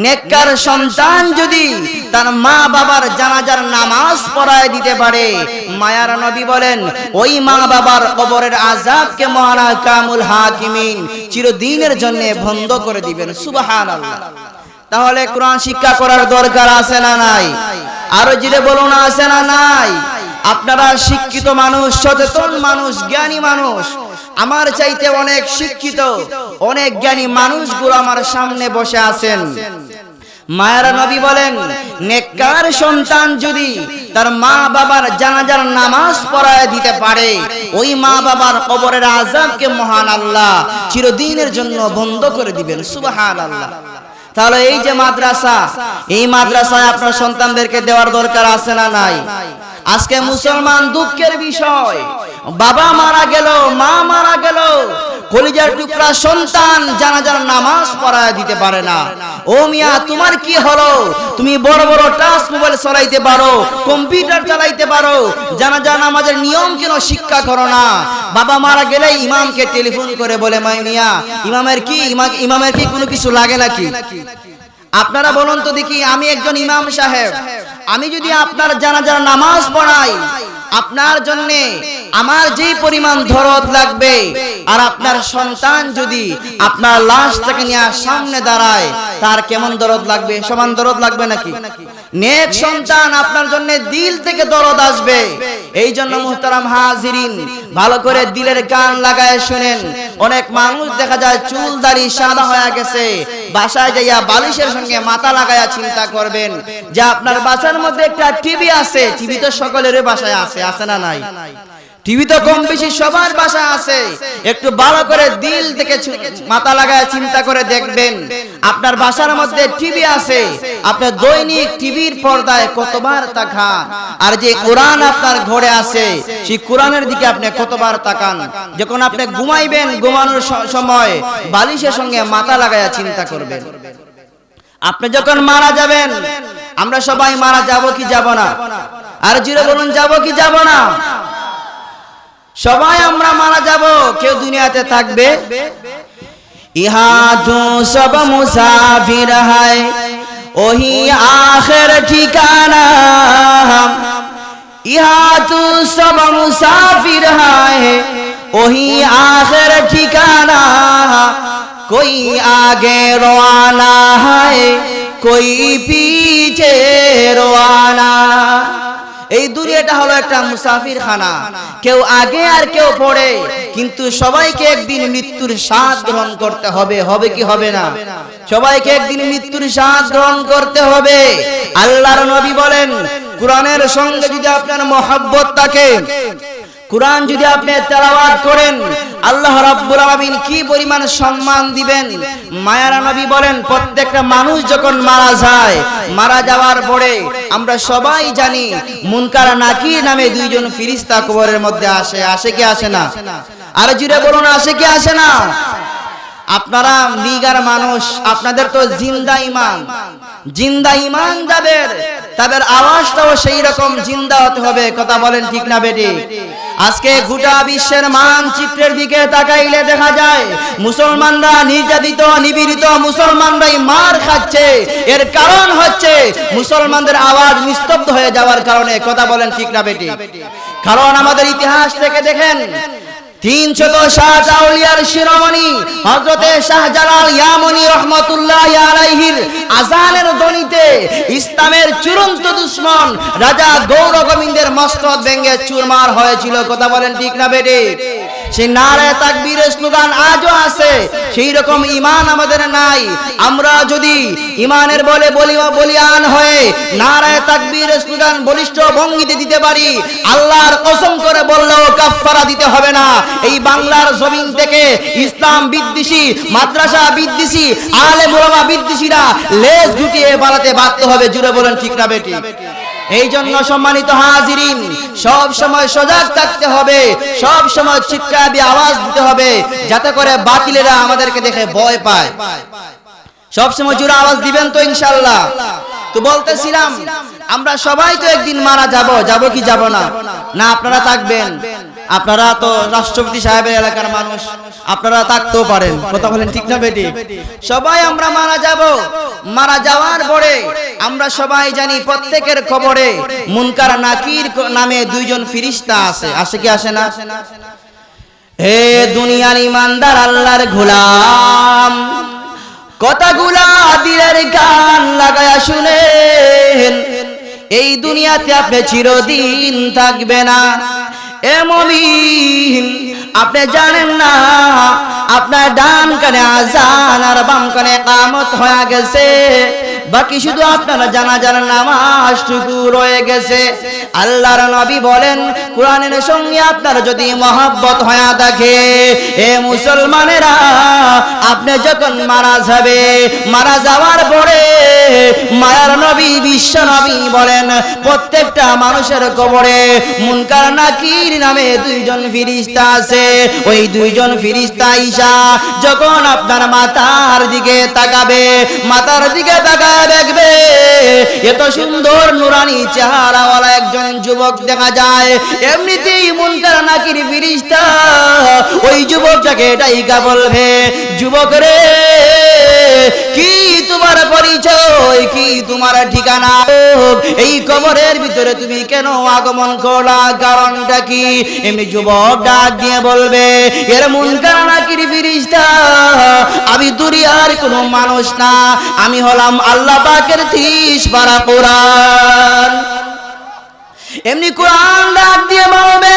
নেককার সন্তান যদি তার মা বাবার জানাজার নামাজ পড়ায় দিতে পারে, মায়ার নবী বলেন, ওই মা বাবার কবরের আযাবকে মহান কামুল হাকিমিন চিরদিনের জন্য বন্ধ করে দিবেন। সুবহানাল্লাহ। তাহলে কোরআন শিক্ষা করার দরকার আছে না নাই? আরো জোরে বলুন, আছে না নাই? আপনারা শিক্ষিত মানুষ, সচেতন মানুষ, জ্ঞানী মানুষ, আমার চাইতে অনেক শিক্ষিত, অনেক জ্ঞানী মানুষগুলো আমার সামনে বসে আছেন। মায়ের নবী বলেন, নেককার সন্তান যদি তার মা বাবার জানাজার নামাজ পড়ায় দিতে পারে, ওই মা বাবার কবরের আযাবকে মহান আল্লাহ চিরদিনের জন্য বন্ধ করে দিবেন। সুবহানাল্লাহ। তাহলে এই যে মাদ্রাসা, এই মাদ্রাসায় আপনার সন্তানদেরকে দেওয়ার দরকার আছে না নাই? আজকে মুসলমান দুঃখের বিষয়, বাবা মারা গেল, মা মারা গেল, কলিজার টুকরা সন্তান জানাজার নামাজ পড়ায় দিতে পারে না। ও মিয়া, তোমার কি হলো? তুমি বড় বড় টাচ মোবাইল চালাইতে পারো, কম্পিউটার চালাইতে পারো, জানাজার নামাজের নিয়ম কেন শিক্ষা করো না? বাবা মারা গেলে ইমামকে টেলিফোন করে বলে, মাই মিয়া, ইমামের কি কোনো কিছু লাগে নাকি? আপনারা বলুন তো দেখি, আমি একজন ইমাম সাহেব, আমি যদি আপনার জানাজার নামাজ পড়াই, আপনার জন্য আমার যে পরিমাণ দরদ লাগবে, আর আপনার সন্তান যদি আপনার লাশটাকে নিয়ে সামনে দাঁড়ায়, তার কেমন দরদ লাগবে? সমান দরদ লাগবে নাকি? নেক সন্তান আপনার জন্য দিল থেকে দরদ আসবে। এই জন্য মুহতারাম হাজিরিন, ভালো করে দিলের কান লাগায় শুনেন। অনেক মানুষ দেখা যায় চুল দাড়ি সাদা হয়ে গেছে, বাসায় যাইয়া বালিশের সঙ্গে মাথা লাগায়া চিন্তা করবেন যে আপনার বাসার মধ্যে একটা টিভি আছে। টিভি তো সকলের বাসায় আছে, আছে না নাই? টিভি তো কম বেশি সবার বাসায় আছে। একটু ভালো করে দিল থেকে মাথা লাগায় চিন্তা করে দেখবেন, আপনার বাসার মধ্যে টিভি আছে, আপনার দৈনিক টিভির পর্দায় কতবার তাকান? আর যে কোরআন আপনার ঘরে আছে, সেই কোরআনের দিকে আপনি কতবার তাকান? যখন আপনি ঘুমাইবেন, ঘুমানোর সময় বালিশের সঙ্গে মাথা লাগায় চিন্তা করবেন। আপনি যখন মারা যাবেন, আমরা সবাই মারা যাব কি যাব না? আর জোরে বলুন, যাব কি যাব না? সবাই আমরা মারা যাব, কেউ দুনিয়াতে থাকবে? ইহা তো সব মুসাফির হায়, ওহি আখির ঠিকানা। ইহা তো সব মুসাফির হায়, ওহি আখির ঠিকানা। कोई आगे रवाना है, कोई पीछे रवाना। এই দুনিয়াটা হলো একটা মুসাফির খানা, কেউ আগে আর কেউ পরে, কিন্তু সবাইকে একদিন মৃত্যুর স্বাদ গ্রহণ করতে হবে। হবে কি হবে না? সবাইকে একদিন মৃত্যুর স্বাদ গ্রহণ করতে হবে। আল্লাহর নবী বলেন, কোরআনের সঙ্গে যদি আপনার মহব্বত থাকে, কোরআন যদি আপনি তেলাওয়াত করেন, আল্লাহ রাব্বুল আলামিন কি পরিমাণ সম্মান দিবেন। মায়ারা নবী বলেন, প্রত্যেকটা মানুষ যখন মারা যায়, মারা যাওয়ার পরে আমরা সবাই জানি মুনকার নাকির নামে দুইজন ফেরেশতা কবরের মধ্যে আসে। আসে কি আসে না? আর জুড়ে বলুন, আসে কি আসে না? আপনারা লিগার মানুষ, আপনাদের তো জিন্দা ইমান, জিন্দা ইমান যাদের, তাদের আওয়াজটাও সেই রকম জিন্দা হতে হবে। কথা বলেন ঠিক না বেটি? আজকে গোটা বিশ্বের মানচিত্রের দিকে তাকাইলে দেখা যায় মুসলমানরা নির্যাতিত, নিপীড়িত, মুসলমানরাই মার খাচ্ছে। এর কারণ হচ্ছে মুসলমানদের আওয়াজ নিস্তব্ধ হয়ে যাওয়ার কারণে। কথা বলেন ঠিক না বেটি? কারণ আমাদের ইতিহাস থেকে দেখেন, 360 আউলিয়ার শিরোমণি হযরতে শাহজালাল ইয়ামানি রাহমাতুল্লাহি আলাইহির আযানের ধ্বনিতে ইসলামের চূড়ান্ত দুশমন রাজা গৌর গোবিন্দের মস্তক ভেঙে চুরমার হয়েছিল। কথা বলেন ঠিক না বেটি? সেই নারায়ে তাকবীরের স্লোগান আজও আছে, সেই রকম ঈমান আমাদের নাই। আমরা যদি ঈমানের বলে বলিয়ান হয়ে নারায়ে তাকবীরের স্লোগান বলিষ্ঠ ভঙ্গিতে দিতে পারি, আল্লাহর কসম করে বললেও কাফারা দিতে হবে না। এই বাংলার জমিন থেকে ইসলাম বিদ্বেষী, মাদ্রাসা বিদ্বেষী, আলেম ওলামা বিদ্বেষীরা লেজ গুটিয়ে পালাতে বাধ্য হবে। জুড়ে বলেন ঠিক না বেটি? এই জন্য সম্মানিত হাজিরিন, সব সময় সজাগ থাকতে হবে, সব সময় চিৎকার দিয়ে আওয়াজ দিতে হবে, যাতে করে বাতিলেরা আমাদেরকে দেখে ভয় পায়। সব সময় জোরে আওয়াজ দিবেন তো ইনশাআল্লাহ? তো বলতেছিলাম, আমরা সবাই তো একদিন মারা যাব কি যাব না? না, আপনারা থাকবেন। আপনারা তো রাষ্ট্রপতি সাহেবের এলাকার মানুষ, আপনারা থাকতেও পারেন। কথা বলেন ঠিক না বেটি? সবাই আমরা মারা যাব। মারা যাওয়ার পরে আমরা সবাই জানি প্রত্যেকের কবরে মুনকার নাকির নামে দুইজন ফেরেশতা আছে। আসে কি আসে না? হে দুনিয়ার ইমানদার আল্লাহর গোলাম, কথাগুলা দিলের কান লাগায়া শুনেন। এই দুনিয়াতে আপনি চিরদিন থাকবে না। এ মুমিন, আপনি জানেন না আপনার ডান কানে আযান আর বাম কানে ইকামত হয়ে গেছে, বাকি শুধু আপনারা জানাজার নামাজটুকু রয়ে গেছে। আল্লাহর নবী বলেন, কোরআনের সঙ্গে আপনার যদি মহব্বত হয়ে থাকে, এ মুসলমানেরা, আপনি যখন মারা যাওয়ার পরে মায়ার নবী বিশ্ব নবী বলেন, প্রত্যেকটা মানুষের কবরে মুনকার নাকির নামে দুইজন ফেরেশতা আছে। ওই দুইজন ফেরেশতা আইসা যখন আপনার মাথার দিকে তাকাবে, মাথার দিকে তাকায় দেখবে এত সুন্দর নুরানি চেহারাওয়ালা একজন যুবক দেখা যায়। এমনিতেই মুনকার নাকির ফেরেশতা ওই যুবকটাকে ডাইকা বলবে, যুবক রে, কি তোমার পরিচয়, কি তোমার ঠিকানা? এই কবরের ভিতরে তুমি কেন আগমন করলা, কারণটা কি? এমনি যুবক ডাক দিয়ে বলবে, এর মুনকার নাকির ফেরেশতা, আমি দুনিয়ার কোনো মানুষ না, আমি হলাম আল্লাহ পাকের 30 পারা কোরআন। এমনি কোরআন ডাক দিয়ে বলবে,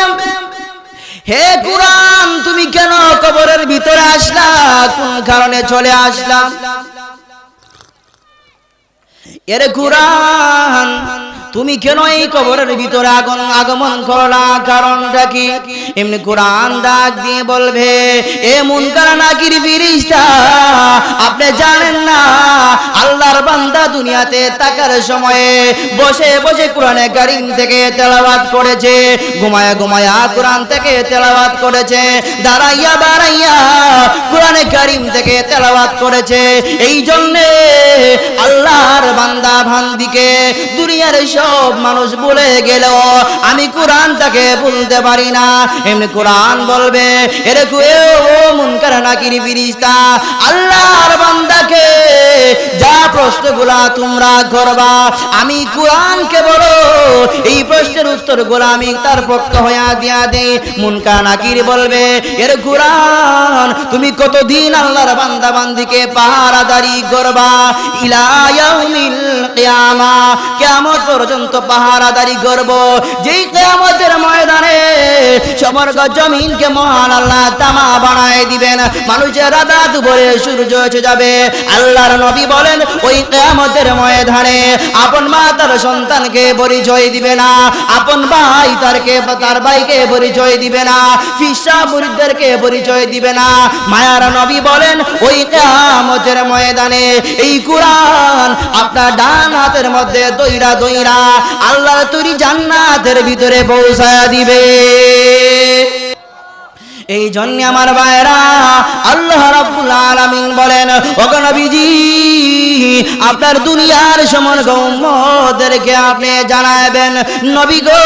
হে কোরআন, তুমি কেন কবরের ভিতরে আসলা, কোন কারণে চলে আসলা? এর কোরআন, তুমি কেন এই কবরের ভিতরে আগমন করলা, কারণটা কি? এমনি কোরআন ডাক দিয়ে বলবে, এ মুনকার নাকির ফেরেশতা, আপনি জানেন না আল্লাহর বান্দা দুনিয়াতে থাকার সময়ে বসে বসে কোরআনে কারীম থেকে তেলাওয়াত করেছে, ঘুমায়া ঘুমায়া কোরআন থেকে তেলাওয়াত করেছে, দাঁড়াইয়া দাঁড়াইয়া কোরআনে কারীম থেকে তেলাওয়াত করেছে। এই জন্যে আল্লাহর বান্দা বান্দিকে দুনিয়ার সব মানুষ বলে গেল, আমি কোরআনটাকে বলতে পারি না। এমনি কোরআন বলবে, এরকম ও মুনকার নাকির ফেরেশতা, আল্লাহর বান্দাকে যা প্রশ্নগুলা তোমরা করবা, আমি কোরআনকে বলো, এই প্রশ্নের উত্তরগুলো আমি তার পক্ষ হইয়া দিয়া দেই। মুনকার নাকির বলবে, এর কোরআন, তুমি কতদিন আল্লাহর বান্দা বান্দিকে পাহারাদারি করবা? ইলা ইয়াউমিল কিয়ামা, কিয়ামত পর্যন্ত পাহারাদারি করব। যেই কিয়ামতের ময়দানে সমগ্র জমিনকে মহান আল্লাহ তামা বানায় দিবেন, মানুষের রাত ভরে সূর্য এসে যাবে। আল্লাহর নবী বলেন, ওই কিয়ামতের ময়দানে আপন মা তার সন্তানকে পরিচয় দিবে না, আপন ভাই তার ভাইকে পরিচয় দিবে না, ফিসা মুরিদদেরকে পরিচয় দিবে না। মায়ার নবী বলেন, ওই কিয়ামতের ময়দানে এই কোরআন আপনার ডান হাতের মধ্যে দইরা দইরা আল্লাহর তৈরি জান্নাতের ভিতরে পৌঁছায়া দিবে। এই জন্য আমার ভাইরা, আল্লাহ রাব্বুল আলামিন বলেন, ওগো নবীজি, আপনার দুনিয়ার সমস্ত উম্মতদেরকে আপনি জানাবেন, নবী গো,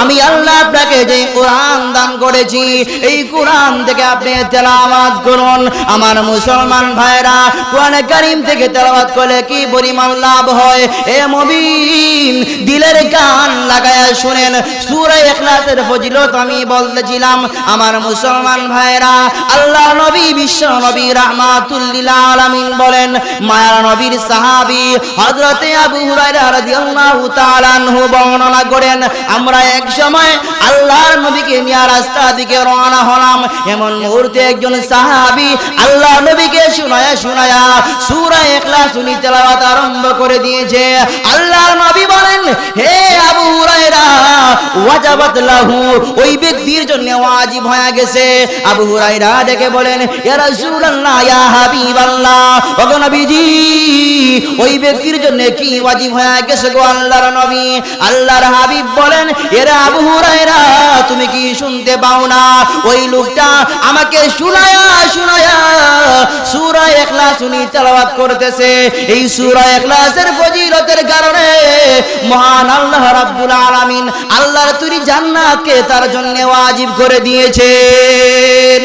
আমি আল্লাহ আপনাকে যে কোরআন দান করেছি, এই কোরআন থেকে আপনি তেলাওয়াত করুন। আমার মুসলমান ভাইরা, কোরআন কারীম থেকে তেলাওয়াত করলে কি পরিমাণ লাভ হয়? এ মুমিন, দিলের কান লাগায়া শুনেন। সূরা ইখলাসের ফজিলত আমি বলতেছিলাম, আমার মুসলমান ভাইরা, আল্লাহ নবী বিশ্ব নবী রাহমাতুল লিল আলামিন বলেন, মায়ার নবীর সাহাবী হযরতে আবু হুরায়রা রাদিয়াল্লাহু তাআলা আনহু বর্ণনা করেন, আমরা এক সময় আল্লাহর নবীকে নিয়ে রাস্তা দিকে রওনা হলাম। এমন মুহূর্তে একজন সাহাবী আল্লাহ নবীকে শুনায়া শুনায়া সূরা ইখলাস উনি তেলাওয়াত আরম্ভ করে দিয়েছে। আল্লাহর নবী বলেন, হে আবু হুরায়রা, ওয়াজাবাত লাহু, ওই ব্যক্তির জন্য ওয়াজিব হয়ে গেছে। আবু হুরায়রা ডেকে বলেন, ইয়া রাসূলুল্লাহ, ইয়া হাবিবাল্লাহ, ওগো নবীজি, ওই ব্যক্তির জন্য কি ওয়াজিব হয়ে গেছে গো আল্লাহর নবী? আল্লাহর হাবিব বলেন, এরা আবু হুরায়রা, তুমি কি শুনতে পাও না? ওই লোকটা আমাকে শুনায়া শুনায়া সূরা ইখলাস উনি তেলাওয়াত করতেছে। এই সূরা ইখলাসের ফজিলতের কারণে মহান আল্লাহ রাব্বুল আলামিন আল্লাহর তৈরি জান্নাতকে তার জন্য ওয়াজিব করে দিয়েছেন।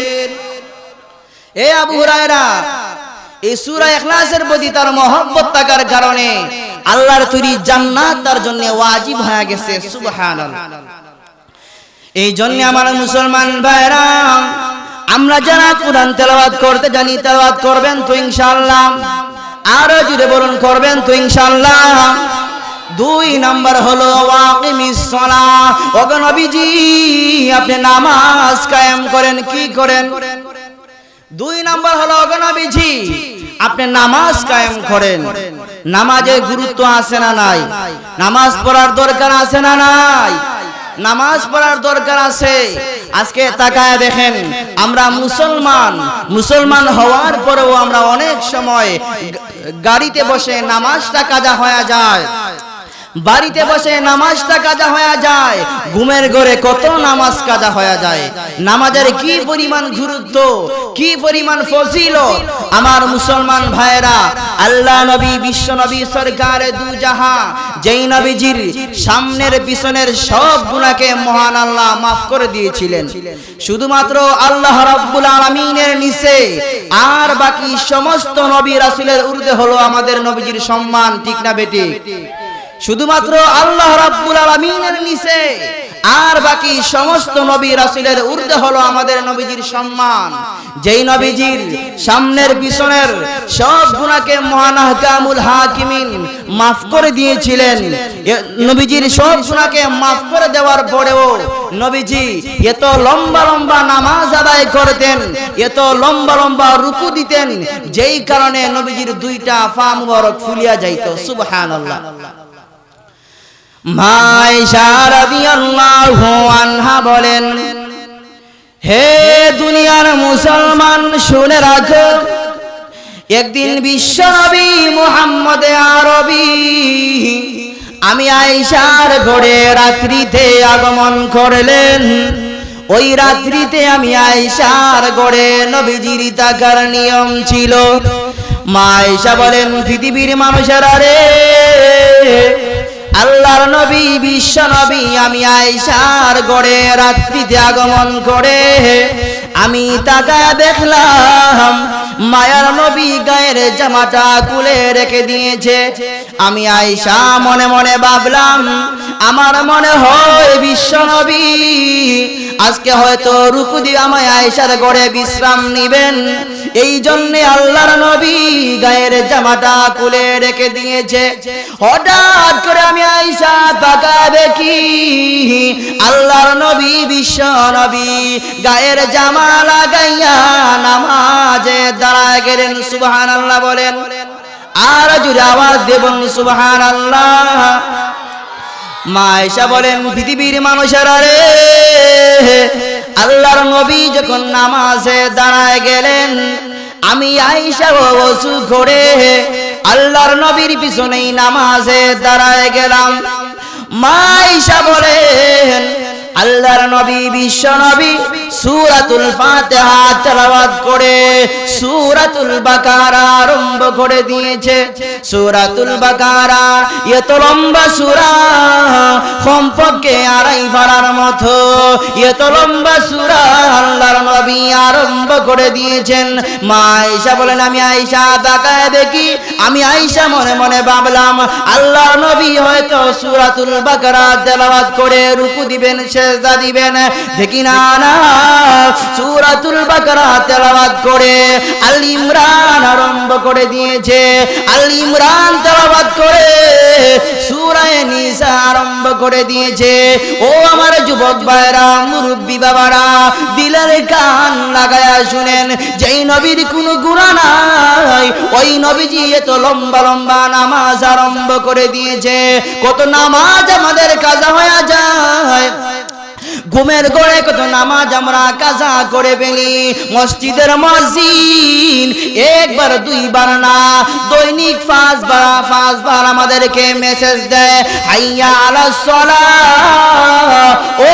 এ আবু হুরায়রা, এই সূরা ইখলাসের প্রতি তার মহব্বত থাকার কারণে আল্লাহর তৈরি জান্নাত তার জন্য ওয়াজিব হয়ে গেছে। সুবহানাল্লাহ। এই জন্য আমার মুসলমান ভাইরা, আমরা যারা কোরআন তেলাওয়াত করতে জানি, তেলাওয়াত করবেন তো ইনশাআল্লাহ? আরো জোরে বলুন, করবেন তো ইনশাআল্লাহ? 2 নাম্বার হলো ওয়াকিমিস সালাহ। ওগো নবীজি, আপনি নামাজ কায়েম করেন, কি করেন? 2 নাম্বার হলো, ওগো নবীজি, আপনি নামাজ কায়েম করেন। নামাজের গুরুত্ব আছে না নাই? নামাজ পড়ার দরকার আছে না নাই? নামাজ পড়ার দরকার আছে। আজকে তাকায় দেখেন, আমরা মুসলমান হওয়ার পরেও আমরা অনেক সময় গাড়িতে বসে নামাজটা কাজা হয়ে যায়, বাড়িতে বসে নামাজটা কাজা হয়ে যায়, ঘুমের ঘরে কত নামাজ কাজা হয়ে যায়। নামাজের কি পরিমাণ গুরুত্ব, কি পরিমাণ ফজিলত আমার মুসলমান ভাইরা। আল্লাহ নবী বিশ্ব নবী সরকারে দু জাহান, যেই নবীজির সামনের পিছনের সব গুনাহকে মহান আল্লাহ মাফ করে দিয়েছিলেন। শুধুমাত্র আল্লাহ রাব্বুল আলামিনের নিচে আর বাকি সমস্ত নবী রাসূলের ঊর্ধ্বে হলো আমাদের নবীজির সম্মান, ঠিক না বেটি? শুধুমাত্র আল্লাহ রাব্বুল আলামিনের নিচে আর বাকি সমস্ত নবী রাসূলের ঊর্ধ্বে হলো আমাদের নবীজির সম্মান। যেই নবীজির সামনের পিছনের সব গুনাহকে মহান আহকামুল হাকিমিন মাফ করে দিয়েছিলেন। নবীজির সব গুনাহকে মাফ করে দেওয়ার পরেও নবীজি এত লম্বা লম্বা নামাজ আদায় করতেন, এত লম্বা লম্বা রুকু দিতেন, যেই কারণে নবীজির 2টা পা মুবারক ফুলিয়া যাইত। সুবহানাল্লাহ। মা আয়েশা রাদিয়াল্লাহু আনহা বলেন, হে দুনিয়ার মুসলমান, শুনে রাখো, একদিন বিশ্ব নবী মুহাম্মদ আরবী আমি আয়েশার ঘরে রাত্রিতে আগমন করলেন। ওই রাত্রিতে আমি আয়েশার ঘরে নবীজির থাকার নিয়ম ছিল। মা আয়েশা বলেন, পৃথিবীর মানুষেরা রে, আল্লাহর নবী বিশ্ব নবী আমি আয়েশার ঘরে রাত্রিতে আগমন করে আমি তাকায় দেখলাম মায়ার নবী গায়ের জামাটা খুলে রেখে দিয়েছে। আমি আয়েশা মনে মনে ভাবলাম, আমার মনে হয় বিশ্ব নবী আজকে হয়তো রুকু দিয়ে আমায় আয়েশার ঘরে বিশ্রাম নিবেন, এই জন্য আল্লাহর নবী গায়ের জামাটা খুলে রেখে দিয়েছে। হঠাৎ করে আমি আয়েশা তাকায় দেখি আল্লাহর নবী বিশ্ব নবী গায়ের জামা লাগাইয়া নামাজে দাঁড়ায় গেলেন। সুবহানাল্লাহ বলেন, আর জোরে আওয়াজ দেবেন সুবহানাল্লাহ। মা আয়েশা বলেন, পৃথিবীর মানুষেরা রে, আল্লাহর নবী যখন নামাজে দাঁড়ায় গেলেন, আমি আয়েশা ওযু করে আল্লাহর নবীর পিছনেই নামাজে দাঁড়ায় গেলাম। মা আয়েশা বলেন, আল্লাহর নবী বিশ্ব নবী সূরাতুল ফাতিহা তেলাওয়াত করে সূরাতুল বাকারা আরম্ভ করে দিয়েছে। সূরাতুল বাকারা এত লম্বা সূরা, কমপক্ষে 2.5 পারার মতো এত লম্বা সূরা আল্লাহর নবী নবী আরম্ভ করে দিয়েছেন। মা আয়েশা বলেন, আমি আয়েশা তাকায় দেখি, আমি আয়েশা মনে মনে ভাবলাম আল্লাহর নবী হয়তো সূরাতুল বাকারা তেলাওয়াত করে রুকু দিবেন, সিজদা দিবেন। দেখি না না, সূরাতুল বাকারা তেলাওয়াত করে আল ইমরান আরম্ভ করে দিয়েছে। আল ইমরান তেলাওয়াত করে সূরা নিসা আরম্ভ করে দিয়েছে। ও আমার যুবক ভাইরা, মুরব্বী বাবারা, দিলের কান লাগায়া শুনেন, যেই নবীর কোনো গুনাহ নাই ওই নবীজি এত লম্বা লম্বা নামাজ আরম্ভ করে দিয়েছে। কত নামাজ আমাদের কাজা হয়ে যায়, ঘুমের ঘরে কত নামাজ আমরা কাজা করে ফেলি। মসজিদের মুয়াজ্জিন একবার দুইবার না, দৈনিক 5 বার আমাদেরকে মেসেজ দেয়, হাইয়া আলাস সালাহ, ও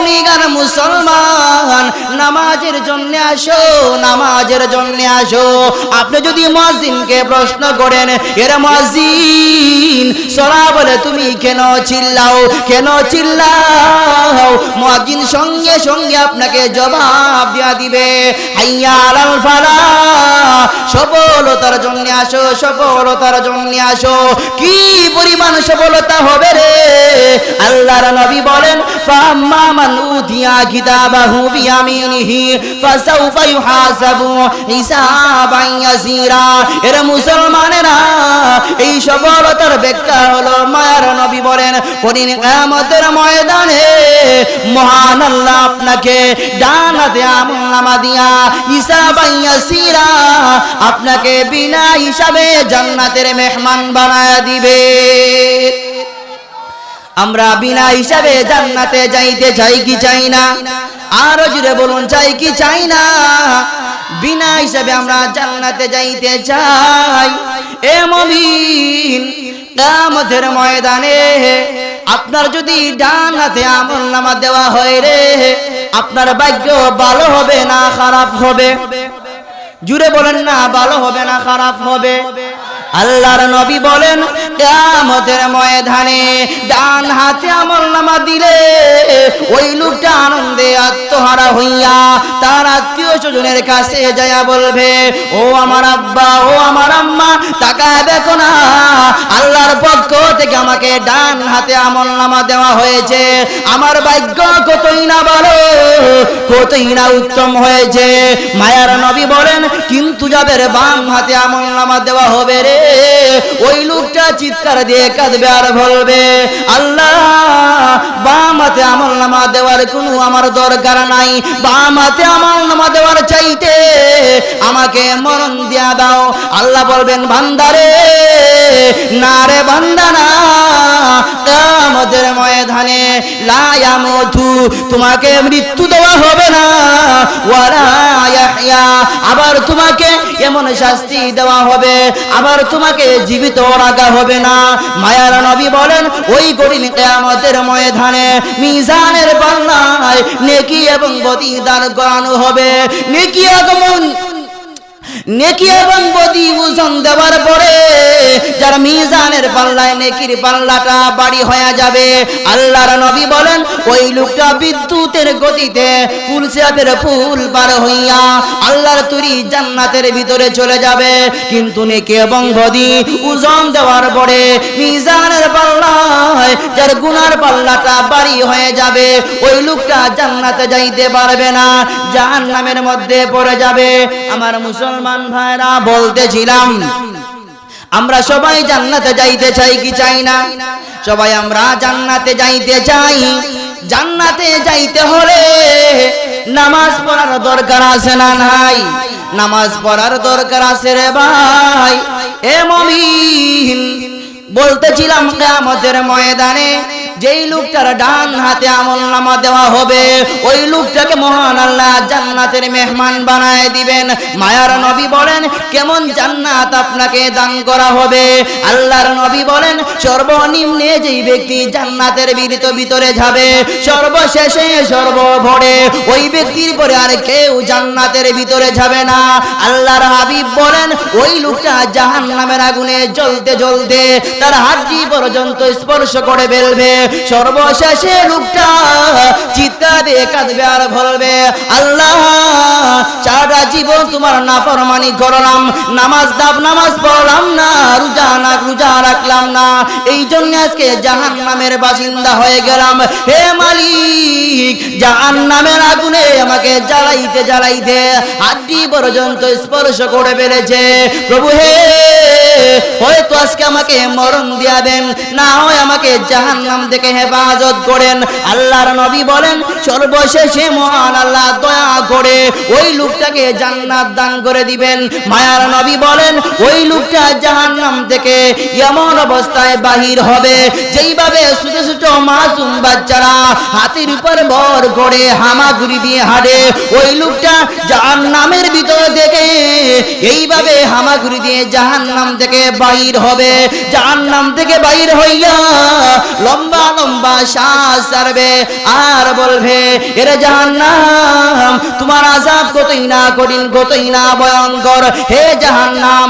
নিগার মুসলমান, নামাজের জন্য আসো, নামাজের জন্য আসো। আপনি যদি মুয়াজ্জিনকে প্রশ্ন করেন, এর মুয়াজ্জিন সালাহ বলে তুমি কেন চিল্লাও, কেন চিল্লাও, মুয়াজ্জিন সঙ্গে সঙ্গে আপনাকে জবাব দিয়া দিবে, হাইয়া আলাল ফালাহ, সফলতার জন্য আসো, সফলতার জন্য আসো। কি পরিমাণ সফলতা হবে রে! আল্লাহর নবী বলেন, ফাম্মা মান উতিয়া কিতাবাহু বিয়ামিনিহি ফাসাউফা ইউহাসাবু হিসাবান ইয়াসীরা। এর মুসলমানেরা, এই সফলতার ব্যাখ্যা হলো, মায়ার নবী বলেন, কঠিন কিয়ামতের ময়দানে মহান আল্লাহ আপনাকে ডান হাতে আমলনামা দিয়া হিসাবান ইয়াসীরা, আপনাকে বিনা হিসাবে জান্নাতের মেহমান বানায়া দিবে। আমরা বিনা হিসাবে জান্নাতে যাইতে চাই কি চাই না? আরো জোরে বলুন, চাই কি চাই না? বিনা হিসাবে আমরা জান্নাতে যাইতে চাই। এ মুমিন, কিয়ামতের ময়দানে আপনার যদি ডান হাতে আমলনামা দেওয়া হয় রে, আপনার ভাগ্য ভালো হবে না খারাপ হবে? জুড়ে বলেন না, ভালো হবে না খারাপ হবে? আল্লাহর নবী বলেন, কিয়ামতের ময়দানে ডান হাতে আমলনামা দিলে ওই লোকটা আনন্দে আত্মহারা হইয়া তার আত্মীয় স্বজনের কাছে যায়া বলবে, ও আমার আব্বা, ও আমার আম্মা, তাকায় দেখো না, আল্লাহর পক্ষ থেকে আমাকে ডান হাতে আমলনামা দেওয়া হয়েছে। আমার ভাগ্য কতই না ভালো, কতই না উত্তম হয়েছে। মায়ার নবী বলেন, কিন্তু যাদের বাম হাতে আমলনামা দেওয়া হবে রে, ওই লোকটা চিৎকার দিয়ে কাঁদবে আর বলবে, আল্লাহ, বাম হাতে আমলনামা দেওয়ার কোনো আমার দরকার নাই, বাম হাতে আমলনামা দেওয়ার চাইতে আমাকে মরণ দিয়া দাও। আল্লাহ বলবেন, বান্দারে, না রে বান্দা না, কিয়ামতের ময়দানে লা ইয়ামুতু, তোমাকে মৃত্যু দেওয়া হবে না, ওয়ালা ইয়াহইয়া, আবার তোমাকে এমন শাস্তি দেওয়া হবে, আবার তোমাকে জীবিত রাখা হবে না। মায়ার নবী বলেন, ওই কঠিন কিয়ামতের ময়দানে মিজানের পাল্লায় নেকি এবং বদী দান করানো হবে। নেকি এবং বদী ওজন দেওয়ার পরে যার মিজানের পাল্লায় নেকির পাল্লাটা বাড়ি হয়ে যাবে, আল্লাহর নবী বলেন, ওই লোকটা বিদ্যুতের গতিতে ফুলসিরাতের ফুল পার হইয়া আল্লাহর তৈরি জান্নাতের ভিতরে চলে যাবে। কিন্তু নেকি এবং বদী ওজন দেওয়ার পরে মিজানের পাল্লায় যার গুনার পাল্লাটা বাড়ি হয়ে যাবে, ওই লোকটা জান্নাতে যাইতে পারবে না, জাহান্নামের মধ্যে পড়ে যাবে। আমার মুসলমান ভাইরা, বলতেছিলাম, আমরা সবাই জান্নাতে যাইতে চাই কি চাই না? সবাই আমরা জান্নাতে যাইতে চাই। জান্নাতে যাইতে হলে নামাজ পড়ার দরকার আছে না নাই? নামাজ পড়ার দরকার আছে রে ভাই। এ মুমিন, বলতেছিলাম, কিয়ামতের ময়দানে যেই লোকটার ডান হাতে আমলনামা দেওয়া হবে, ওই লোকটাকে মহান আল্লাহ জান্নাতের মেহমান বানায় দিবেন। মায়ার নবী বলেন, কেমন জান্নাত আপনাকে দান করা হবে? আল্লাহর নবী বলেন, সর্বনিম্নে যেই ব্যক্তি জান্নাতের ভিতরে যাবে, সর্বশেষে সর্বভরে ওই ব্যক্তির পরে আর কেউ জান্নাতের ভিতরে যাবে না। আল্লাহর হাবিব বলেন, ওই লোকটা জাহান্নামের আগুনে জ্বলতে জ্বলতে তার হাড্ডি পর্যন্ত স্পর্শ করে ফেলবে। সর্বশেষে লোকটা চিৎকার দিয়ে কাঁদবে আর বলবে, আল্লাহ, জীবন তোমার নাফরমানি করলাম, নামাজ পড়লাম না, রোজা রাখলাম না, এই জন্য আজকে জাহান্নামের বাসিন্দা হয়ে গেলাম। হে মালিক, জাহান্নামের আগুনে আমাকে জ্বালাইতে হাড্ডি পর্যন্ত স্পর্শ করে ফেলেছে। প্রভু হে, হয়তো আজকে আমাকে মরণ দিয়াবেন, না হয় আমাকে জাহান্নাম থেকে হেফাজত করেন। আল্লাহর নবী বলেন, সর্বশেষে মহান আল্লাহ দয়া করে ওই লোকটাকে জান্নাত দান করে দিবেন। মায়ার নবী বলেন, ওই লোকটা জাহান্নাম থেকে এমন অবস্থায় বাহির হবে যেইভাবে ছোট ছোট মাসুম বাচ্চারা হাতির উপর ভর করে হামাগুড়ি দিয়ে হাঁটে, ওই লোকটা জাহান্নামের ভিতর থেকে এইভাবে হামাগুড়ি দিয়ে জাহান্নাম থেকে বাহির হবে। জাহান্নাম থেকে বাহির হইয়া লম্বা লম্বা শ্বাস ছাড়বে আর বলবে, এরে জাহান্নাম, তোমার আযাব কতই না কঠিন, কতই না ভয়ঙ্কর। হে জাহান্নাম,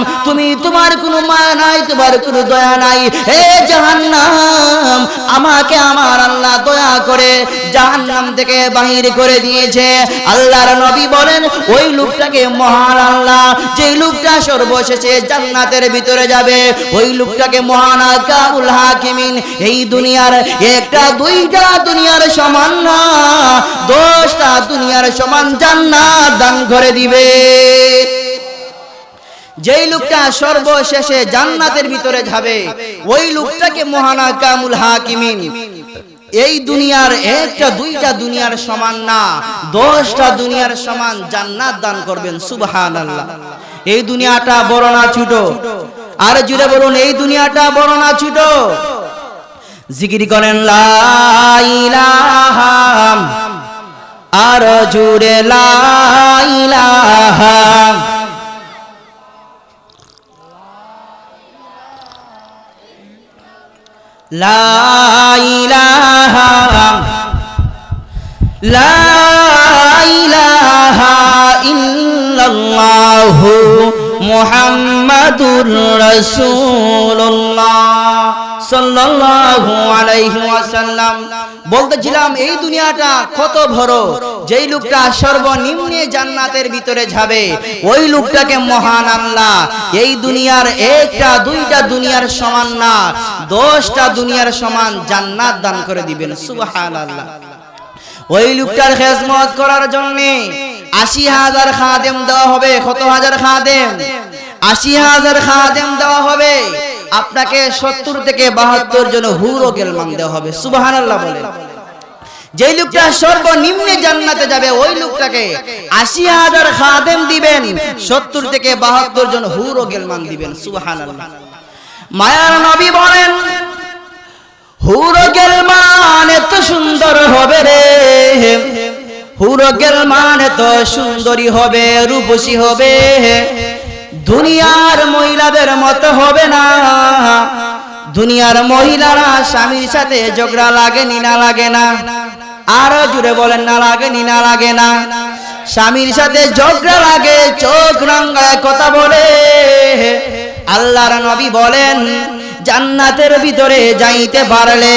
তোমার কোনো মায়া নাই, তোমার কোনো দয়া নাই। হে জাহান্নাম, আমাকে আমার আল্লাহ দয়া করে জাহান্নাম থেকে বাহির করে দিয়েছে। আল্লাহর নবী বলেন, ওই লোকটাকে মহান আল্লাহ, যেই লোকটা সর্বশেষে জান্নাতের ভিতরে যাবে, ওই লোকটাকে মহান আকাবুল হাকিমিন এই দুনিয়ার একটা দুইটা দুনিয়ার সমান না, 10টা দুনিয়ার সমান জান্নাত দান করে দিবে। যেই লোকটা সর্বশেষে জান্নাতের ভিতরে যাবে, ওই লোকটাকে মহান আকামুল হাকিমিন এই দুনিয়ার একটা দুইটা দুনিয়ার সমান না, 10টা দুনিয়ার সমান জান্নাত দান করবেন। সুবহানাল্লাহ। এই দুনিয়াটা বড় না ছোট? আর জুড়ে বলুন, এই দুনিয়াটা বড় না ছোট? জিকির করেন লা ইলাহা, আর জুড়ে লা ইলাহা। লা ইলাহা, লা ইলাহা ইল্লাল্লাহু মুহাম্মাদুর রাসূলুল্লাহ সাল্লাল্লাহু আলাইহি ওয়াসাল্লাম। বলতেছিলাম, এই দুনিয়াটা কত বড়। যেই লোকটা সর্বনিম্নে জান্নাতের ভিতরে যাবে, ওই লোকটাকে মহান আল্লাহ এই দুনিয়ার একটা দুইটা দুনিয়ার সমান না, 10টা দুনিয়ার সমান জান্নাত দান করে দিবেন। সুবহানাল্লাহ। ওই লোকটার খেদমত করার জন্য 80,000 খাদেম দেওয়া হবে। কত হাজার খাদেম? 80,000 খাদেম দেওয়া হবে। আপনাকে 70 থেকে 72 জন হুর ও গেলমান দেওয়া হবে। সুবহানাল্লাহ বলেন। যেই লোকটা সর্বনিম্নে জান্নাতে যাবে, ওই লোকটাকে 80,000 খাদেম দিবেন, 70 থেকে 72 জন হুর ও গেলমান দিবেন। সুবহানাল্লাহ। মায়ার নবী বলেন, হুর ও গেলমান এত সুন্দর হবে রে, হুর ও গেলমান এত সুন্দরী হবে, রূপসী হবে, দুনিয়ার মহিলাদের মতো হবে না। দুনিয়ার মহিলারা স্বামীর সাথে ঝগড়া লাগেনি না লাগে না? আরো জুড়ে বলেন, না লাগেনি না লাগে না? স্বামীর সাথে ঝগড়া লাগে, চোখ রাঙায় কথা বলে। আল্লাহর নবী বলেন, জান্নাতের ভিতরে যাইতে পারলে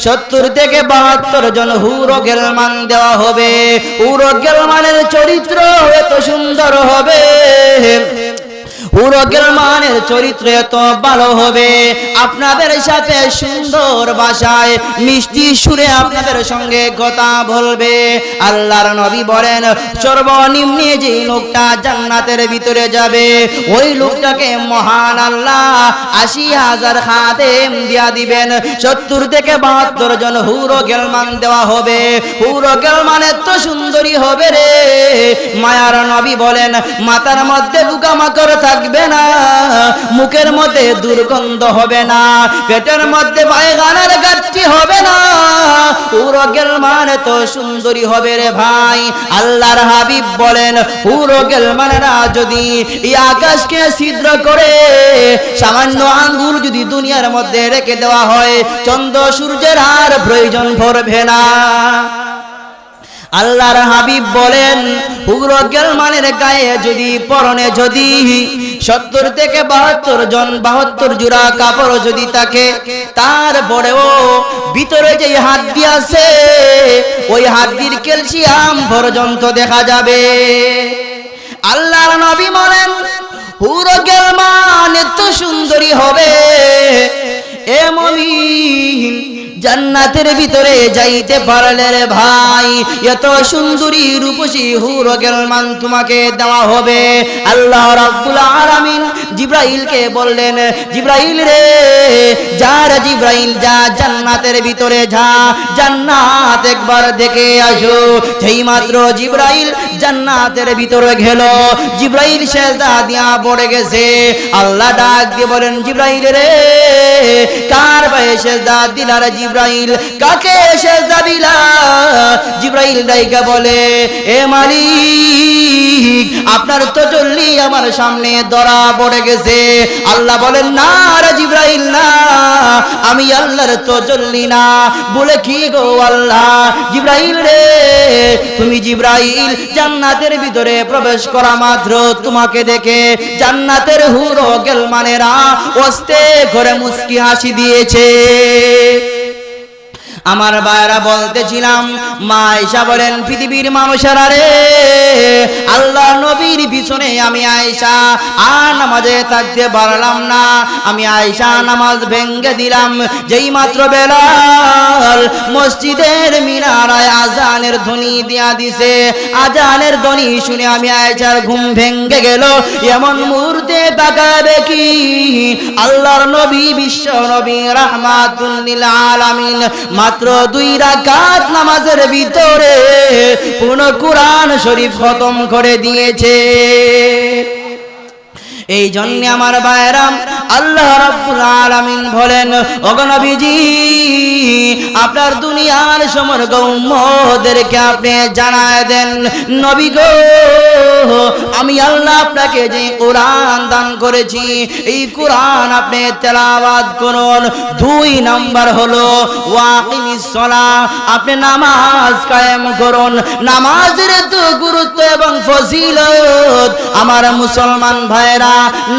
70 থেকে 72 জন হুর ও গেলমান দেওয়া হবে। হুর ও গেলমানের চরিত্র এত সুন্দর হবে, হুর ও গেলমানের চরিত্র এত ভালো হবে, আপনাদের সাথে সুন্দর ভাষায় মিষ্টি সুরে আপনাদের সঙ্গে কথা বলবে। আল্লাহর নবী বলেন, সর্বনিম্নে যে লোকটা জান্নাতের ভিতরে যাবে, ওই লোকটাকে মহান আল্লাহ 80,000 খাদেম দিয়া দিবেন, 70 থেকে 72 জন হুর ও গেলমান দেওয়া হবে। হুর ও গেলমান এত সুন্দরী হবে রে, মায়ার নবী বলেন, মাথার মধ্যে পোকামাকড় থাকবে না, মুখের মধ্যে দুর্গন্ধ হবে না, পেটের মধ্যে পায়খানার ঘাটতি হবে না। হুর ও গেলমান এত সুন্দরী হবে রে ভাই। আল্লাহর হাবিব বলেন, হুর ও গেলমানেরা যদি এই আকাশকে ছিদ্র করে সামান্য আঙ্গুর যদি দুনিয়ার মধ্যে রেখে দেওয়া হয়, চন্দ্র সূর্যের আর প্রয়োজন পড়বে না। আল্লাহর হাবিব বলেন, হুর ও গেলমানের গায়ে যদি, পরনে যদি 70 থেকে 72 জোড়া কাপড় যদি থাকে, তারপরেও ভিতরে যে হাড্ডি আছে, ওই হাড্ডির ক্যালসিয়াম পর্যন্ত দেখা যাবে। আল্লাহর নবী বলেন হুরো গেলমান এত সুন্দরী হবে এ মুমিন জান্নাতের ভিতরে যাইতে পারলে রে ভাই এত সুন্দরী রূপসী হুরো গেলমান তোমাকে দেওয়া হবে। আল্লাহ রাব্বুল আলামিন জিবরাইলকে বললেন জিবরাইল রে যা রে জিবরাইল যা জান্নাতের ভিতরে যা জান্নাত একবার দেখে আসো। সেই মাত্র জিবরাইল জান্নাতের ভিতরে গেল জিবরাইল সিজদা দিয়া পড়ে গেছে। আল্লাহ ডাক দিয়ে বলেন জিবরাইল রে কার পায়ে সিজদা দিলা রে জিবরাইল কাকে সিজদা দিলা? জিবরাইল ডাইকা বলে এ মালিক আপনার তাজাল্লি আমার সামনে ধরা পড়ে গেছে। আল্লাহ বলেন না রে জিবরাইল না আমি আল্লাহর তাজাল্লি না। বলে কি গো আল্লাহ? জিবরাইল রে তুমি জিবরাইল জান্নাতের ভিতরে প্রবেশ করা মাত্র তোমাকে দেখে জান্নাতের হুরো গেলমানেরা ওস্তে করে মুস্কি হাসি দিয়েছে। আমার ভাইরা বলতেছিলাম মা আয়েশা বলেন পৃথিবীর মানুষেরা রে আল্লাহ নবীর পিছনে আমি আয়েশা আর নামাজে থাকতে পারলাম না। আমি আয়েশা নামাজ ভেঙ্গে দিলাম। যেই মাত্র বেলাল মসজিদের মিনারায় আজানের ধ্বনি দিয়া দিছে আজানের ধ্বনি শুনে আমি আয়েশার ঘুম ভেঙ্গে গেল। এমন মুহূর্তে তাকাবে কি আল্লাহর নবী বিশ্ব নবী রাহমাতুল লিল আলামিন মাত্র 2 রাকাত নামাজের ভিতরে পুরো কুরআন শরীফ খতম করে দিয়েছে। এই জন্য আমার ভাইরাম আল্লাহ রাব্বুল আলামিন বলেন ওগো নবীজি আপনার দুনিয়ার সমগ্র উম্মতদেরকে আপনি জানায় দেন নবী গো আমি আল্লাহ আপনাকে যে কোরআন দান করেছি এই কোরআন আপনি তেলাওয়াত করুন। 2 নাম্বার হলো ওয়াকিমিস সালাহ আপনি নামাজ কায়েম করুন। নামাজের তো গুরুত্ব এবং ফজিলত আমার মুসলমান ভাইরা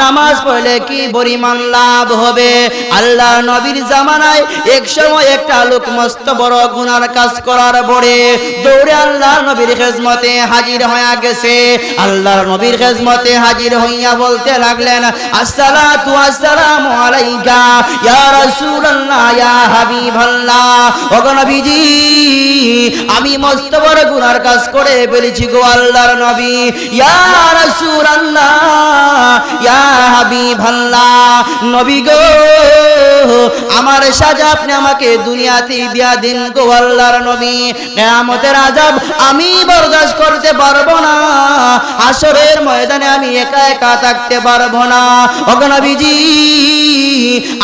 নামাজ পড়লে কি পরিমাণ লাভ হবে। আল্লাহ নবীর জামানায় এক সময় একটা লোক মস্ত বড় গুনার কাজ করার পরে দৌড়ে আল্লাহ নবীর খিদমতে হাজির হয়ে গেছে। আল্লাহ নবীর খিদমতে হাজির হইয়া বলতে লাগলেন আসসালাতু আসসালামু আলাইকা ইয়া রাসূলুল্লাহ ইয়া হাবিবাল্লাহ। ওগো নবীজি আমি মস্ত বড় গুনার কাজ করে ফেলেছি গো আল্লাহর নবী। ইয়া রাসূলুল্লাহ ইয়া হাবিবাল্লাহ নবী গো আমার সাজা আপনি আমাকে দুনিয়াতে দিয়া দিন গো আল্লাহর নবী। কিয়ামতের আযাব আমি বরদাশত করতে পারবো না। হাসরের ময়দানে আমি একা একা থাকতে পারবো না। ওগো নবীজি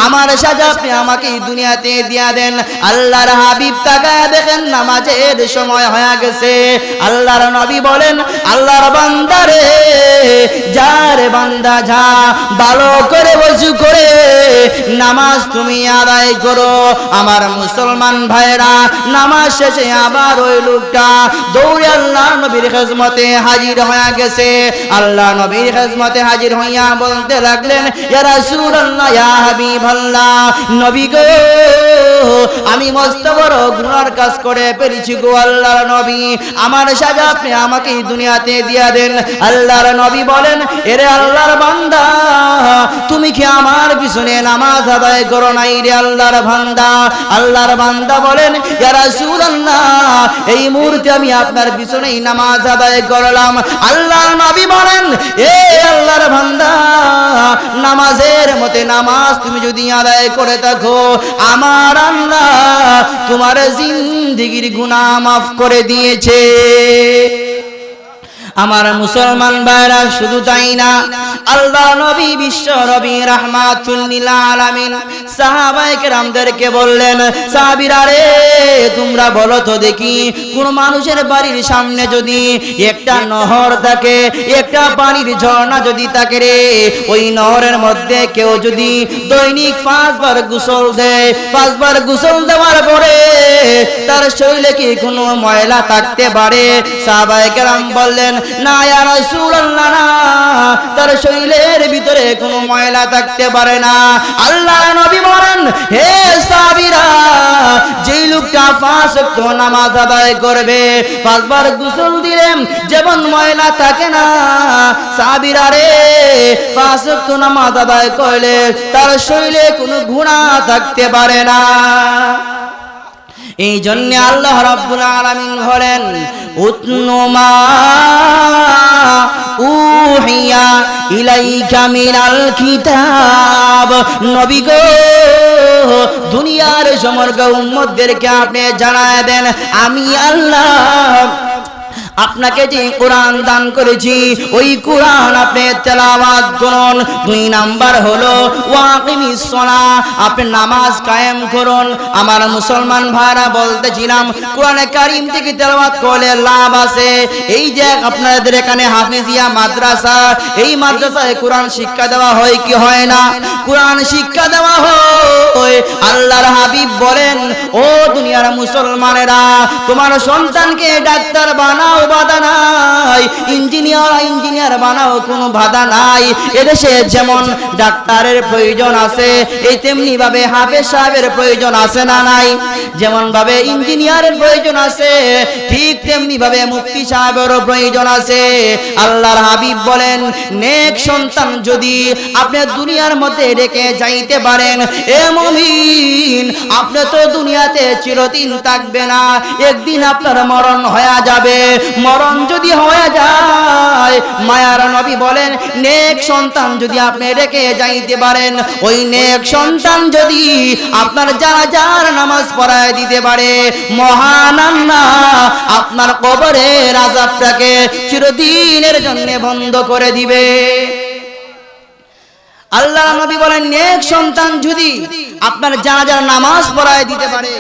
আমার সাজা আপনি আমাকে দুনিয়াতে দিয়া দেন। আল্লাহর হাবিব তাকায় দেখেন নামাজের সময় হয়ে গেছে। আল্লাহর নবী বলেন আল্লাহর বান্দা রে যা রে বান্দা যা ভালো করে ওযু করে নামাজ তুমি আদায় করো। আমার মুসলমান ভাইরা নামাজ শেষে আবার ওই লোকটা দৌড়ে আল্লাহ নবীর খিদমতে হাজির হয়ে গেছে। আল্লাহ নবীর খিদমতে হাজির হইয়া বলতে লাগলেন ইয়া রাসূলুল্লাহ ইয়া হাবিবাল্লাহ নবী গো আমি মস্ত বড় গুনার কাজ করে ফেলেছি গো আল্লাহর নবী আমার সাজা আপনি আমাকে দুনিয়াতে দিয়া দেন। আল্লাহর নবী বলেন এরে আল্লাহর বান্দা তুমি কি আমার পিছনে নামাজ আদায় করো নাই রে আল্লাহর বান্দা? আল্লাহর বান্দা বলেন ইয়া রাসূলুল্লাহ এই মুহূর্তে আমি আপনার পিছনেই নামাজ আদায় করলাম। আল্লাহর নবী বলেন এ আল্লাহর বান্দা নামাজের মতে নামাজ তুমি যদি আদায় করে থাকো আমার আল্লাহ তোমার জিন্দেগীর গুনাহ মাফ করে দিয়েছে। আমার মুসলমান ভাইরা শুধু তাই না আল্লাহ নবী বিশ্ব নবী রাহমাতুল লিল আলামিন সাহাবায়ে কেরামদেরকে বললেন সাহাবীরা রে তোমরা বলো তো দেখি কোন মানুষের বাড়ির সামনে যদি একটা নহর থাকে একটা পানির ঝর্ণা যদি থাকে রে ওই নহরের মধ্যে কেউ যদি দৈনিক 5 বার গোসল দেয় 5 বার গোসল দেওয়ার পরে তার শরীরে কি কোনো ময়লা থাকতে পারে? সাহাবায়ে কেরাম বললেন না ইয়া রাসূলুল্লাহ, না, তার শরীরের ভিতরে কোনো ময়লা থাকতে পারে না। আল্লাহর নবী বলেন, হে সাহাবীরা, যেই লোকটা 5 ওয়াক্ত নামাজ আদায় করবে, 5 বার গোসল দিলেন, যেমন ময়লা থাকে না, সাহাবীরা রে, 5 ওয়াক্ত নামাজ আদায় করলে তার শরীরে কোনো গুনাহ থাকতে পারে না। এই জন্য আল্লাহ রাব্বুল আলামিন বলেন, উতনু মা উহিয়া ইলাইকা মিনাল কিতাব। নবী গো, দুনিয়ার সমগ্র উম্মতদেরকে আপনি জানায় দেন, আমি আল্লাহ আপনাকে যে কোরআন দান করেছি, ওই কোরআন আপনি তেলাওয়াত করুন। 2 নাম্বার হলো ওয়াকিমিস সালাহ, আপনি নামাজ কায়েম করুন। আমার মুসলমান ভাইরা বলতেছিলাম, কোরআনে কারীম থেকে তেলাওয়াত করলে লাভ আছে। এই যে আপনাদের এখানে হাফেজিয়া মাদ্রাসা, এই মাদ্রাসায় কোরআন শিক্ষা দেওয়া হয় কি হয় না? কোরআন শিক্ষা দেওয়া হয়। আল্লাহর হাবিব বলেন, ও দুনিয়ার মুসলমানেরা, তোমার সন্তানকে ডাক্তার বানাও, বাধা নাই। ইঞ্জিনিয়ার বানাও, কোনো বাধা নাই। এদেশে যেমন ডাক্তারের প্রয়োজন আছে, এই তেমনি ভাবে হাফেজ সাহেবের প্রয়োজন আছে না নাই? যেমন ভাবে ইঞ্জিনিয়ারের প্রয়োজন আছে, ঠিক তেমনি ভাবে মুফতি সাহেবেরও প্রয়োজন আছে। আল্লাহর হাবিব বলেন, নেক সন্তান যদি আপনি দুনিয়ার মধ্যে রেখে যাইতে পারেন, এ মুমিন, আপনি তো দুনিয়াতে চিরদিন থাকবে না, একদিন আপনার মরণ হয়ে যাবে। মরণ যদি হয়ে যায়, মায়ার নবী বলেন, নেক সন্তান যদি আপনি রেখে যাইতে পারেন, ওই নেক সন্তান যদি আপনার জানাজার নামাজ পড়ায় দিতে পারে, মহান আল্লাহ আপনার কবরের আযাবটাকে চিরদিনের জন্য বন্ধ করে দিবে। আল্লাহর নবী বলেন, নেক সন্তান যদি আপনার জানাজার নামাজ পড়ায় দিতে পারে,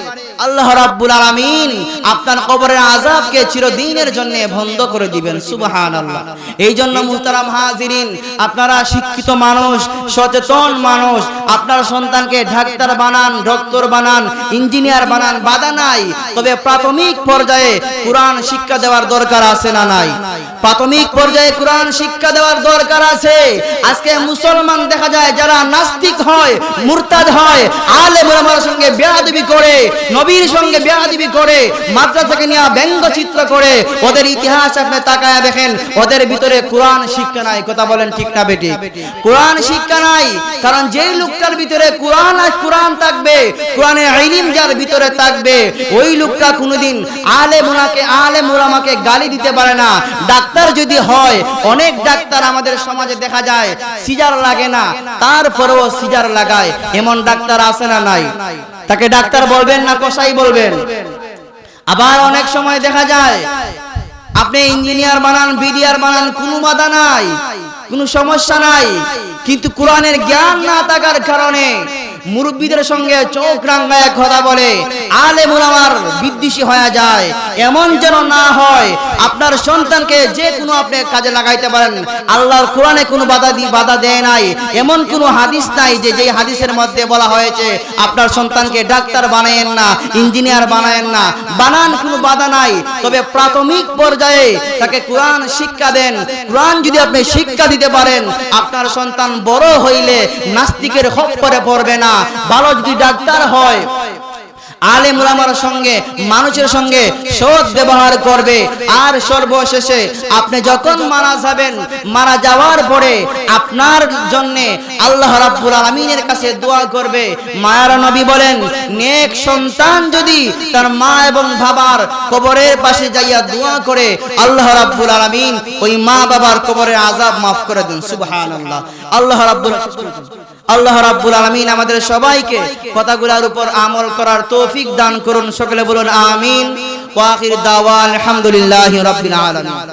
আল্লাহ রাব্বুল আলামিন আপনার কবরের আযাবকে চিরদিনের জন্য বন্ধ করে দিবেন। সুবহানাল্লাহ। এই জন্য মুহতারাম হাজিরিন, আপনারা শিক্ষিত মানুষ, সচেতন মানুষ, আপনার সন্তানকে ডাক্তার বানান, ডক্টর বানান, ইঞ্জিনিয়ার বানান, বাধা নাই। তবে প্রাথমিক পর্যায়ে কোরআন শিক্ষা দেওয়ার দরকার আছে না নাই? প্রাথমিক পর্যায়ে কোরআন শিক্ষা দেওয়ার দরকার আছে। আজকে মুসলমান দেখা যায় যারা নাস্তিক হয়, মুরতাদ হয়, আলেম ওলামার সঙ্গে বেয়াদবি করে, নবীর সঙ্গে বেয়াদবি করে, মাদ্রাসাকে নিয়ে ব্যঙ্গচিত্র করে, ওদের ইতিহাস আপনি তাকায় দেখেন, ওদের ভিতরে কোরআন শিক্ষা নাই। কথা বলেন ঠিক না বেটি? কোরআন শিক্ষা নাই। কারণ যেই লোকটার ভিতরে কোরআন থাকবে, কোরআনের ইলম যার ভিতরে থাকবে, ওই লোকটা কোনোদিন আলেম ওলামাকে গালি দিতে পারে না। ডাক্তার যদি হয়, অনেক ডাক্তার আমাদের সমাজে দেখা যায় সিজার লাগে না, তারপরেও সিজার লাগায়, এমন ডাক্তার আছে না নাই? তাকে ডাক্তার বলবেন না কসাই বলবেন? আবার অনেক সময় দেখা যায় আপনি ইঞ্জিনিয়ার বানান, বিডিআর বানান, কোনো বাধা নাই, কোনো সমস্যা নাই, কিন্তু কোরআনের জ্ঞান না থাকার কারণে মুরব্বীদের সঙ্গে চোখ রাঙায় কথা বলে, আলেম ওলামার বিদ্বেষী হয়ে যায়। এমন যেন না হয়। আপনার সন্তানকে যে কোনো আপনি কাজে লাগাইতে পারেন। আল্লাহর কোরআনে কোনো বাধা দেয় নাই, এমন কোনো হাদিস নাই যে যেই হাদিসের মধ্যে বলা হয়েছে আপনার সন্তানকে ডাক্তার বানায়েন না, ইঞ্জিনিয়ার বানায়েন না। বানান, কোনো বাধা নাই। তবে প্রাথমিক পর্যায়ে তাকে কোরআন শিক্ষা দেন। কোরআন যদি আপনি শিক্ষা দিতে পারেন, আপনার সন্তান বড় হইলে নাস্তিকের খপ্পরে পড়বে না। ভালো যদি ডাক্তার হয়, আলেম ওলামার সঙ্গে, মানুষের সঙ্গে সৎ ব্যবহার করবে। আর সর্বশেষে আপনি যখন মারা যাবেন, মারা যাওয়ার পরে আপনার জন্য আল্লাহ রাব্বুল আলামিনের কাছে দোয়া করবে। মায়ার নবী বলেন, নেক সন্তান যদি তার মা এবং বাবার কবরের পাশে যাইয়া দোয়া করে, আল্লাহ রাব্বুল আলামিন ওই মা বাবার কবরের আযাব মাফ করে দেন। সুবহানাল্লাহ। আল্লাহ রাব্বুল আলামিন আমাদের সবাইকে কথাগুলোর উপর আমল করার তৌফিক দান করুন। সকলে বলুন আমিন। ওয়া আখির দাওয়ানা আলহামদুলিল্লাহি রাব্বিল আলামিন।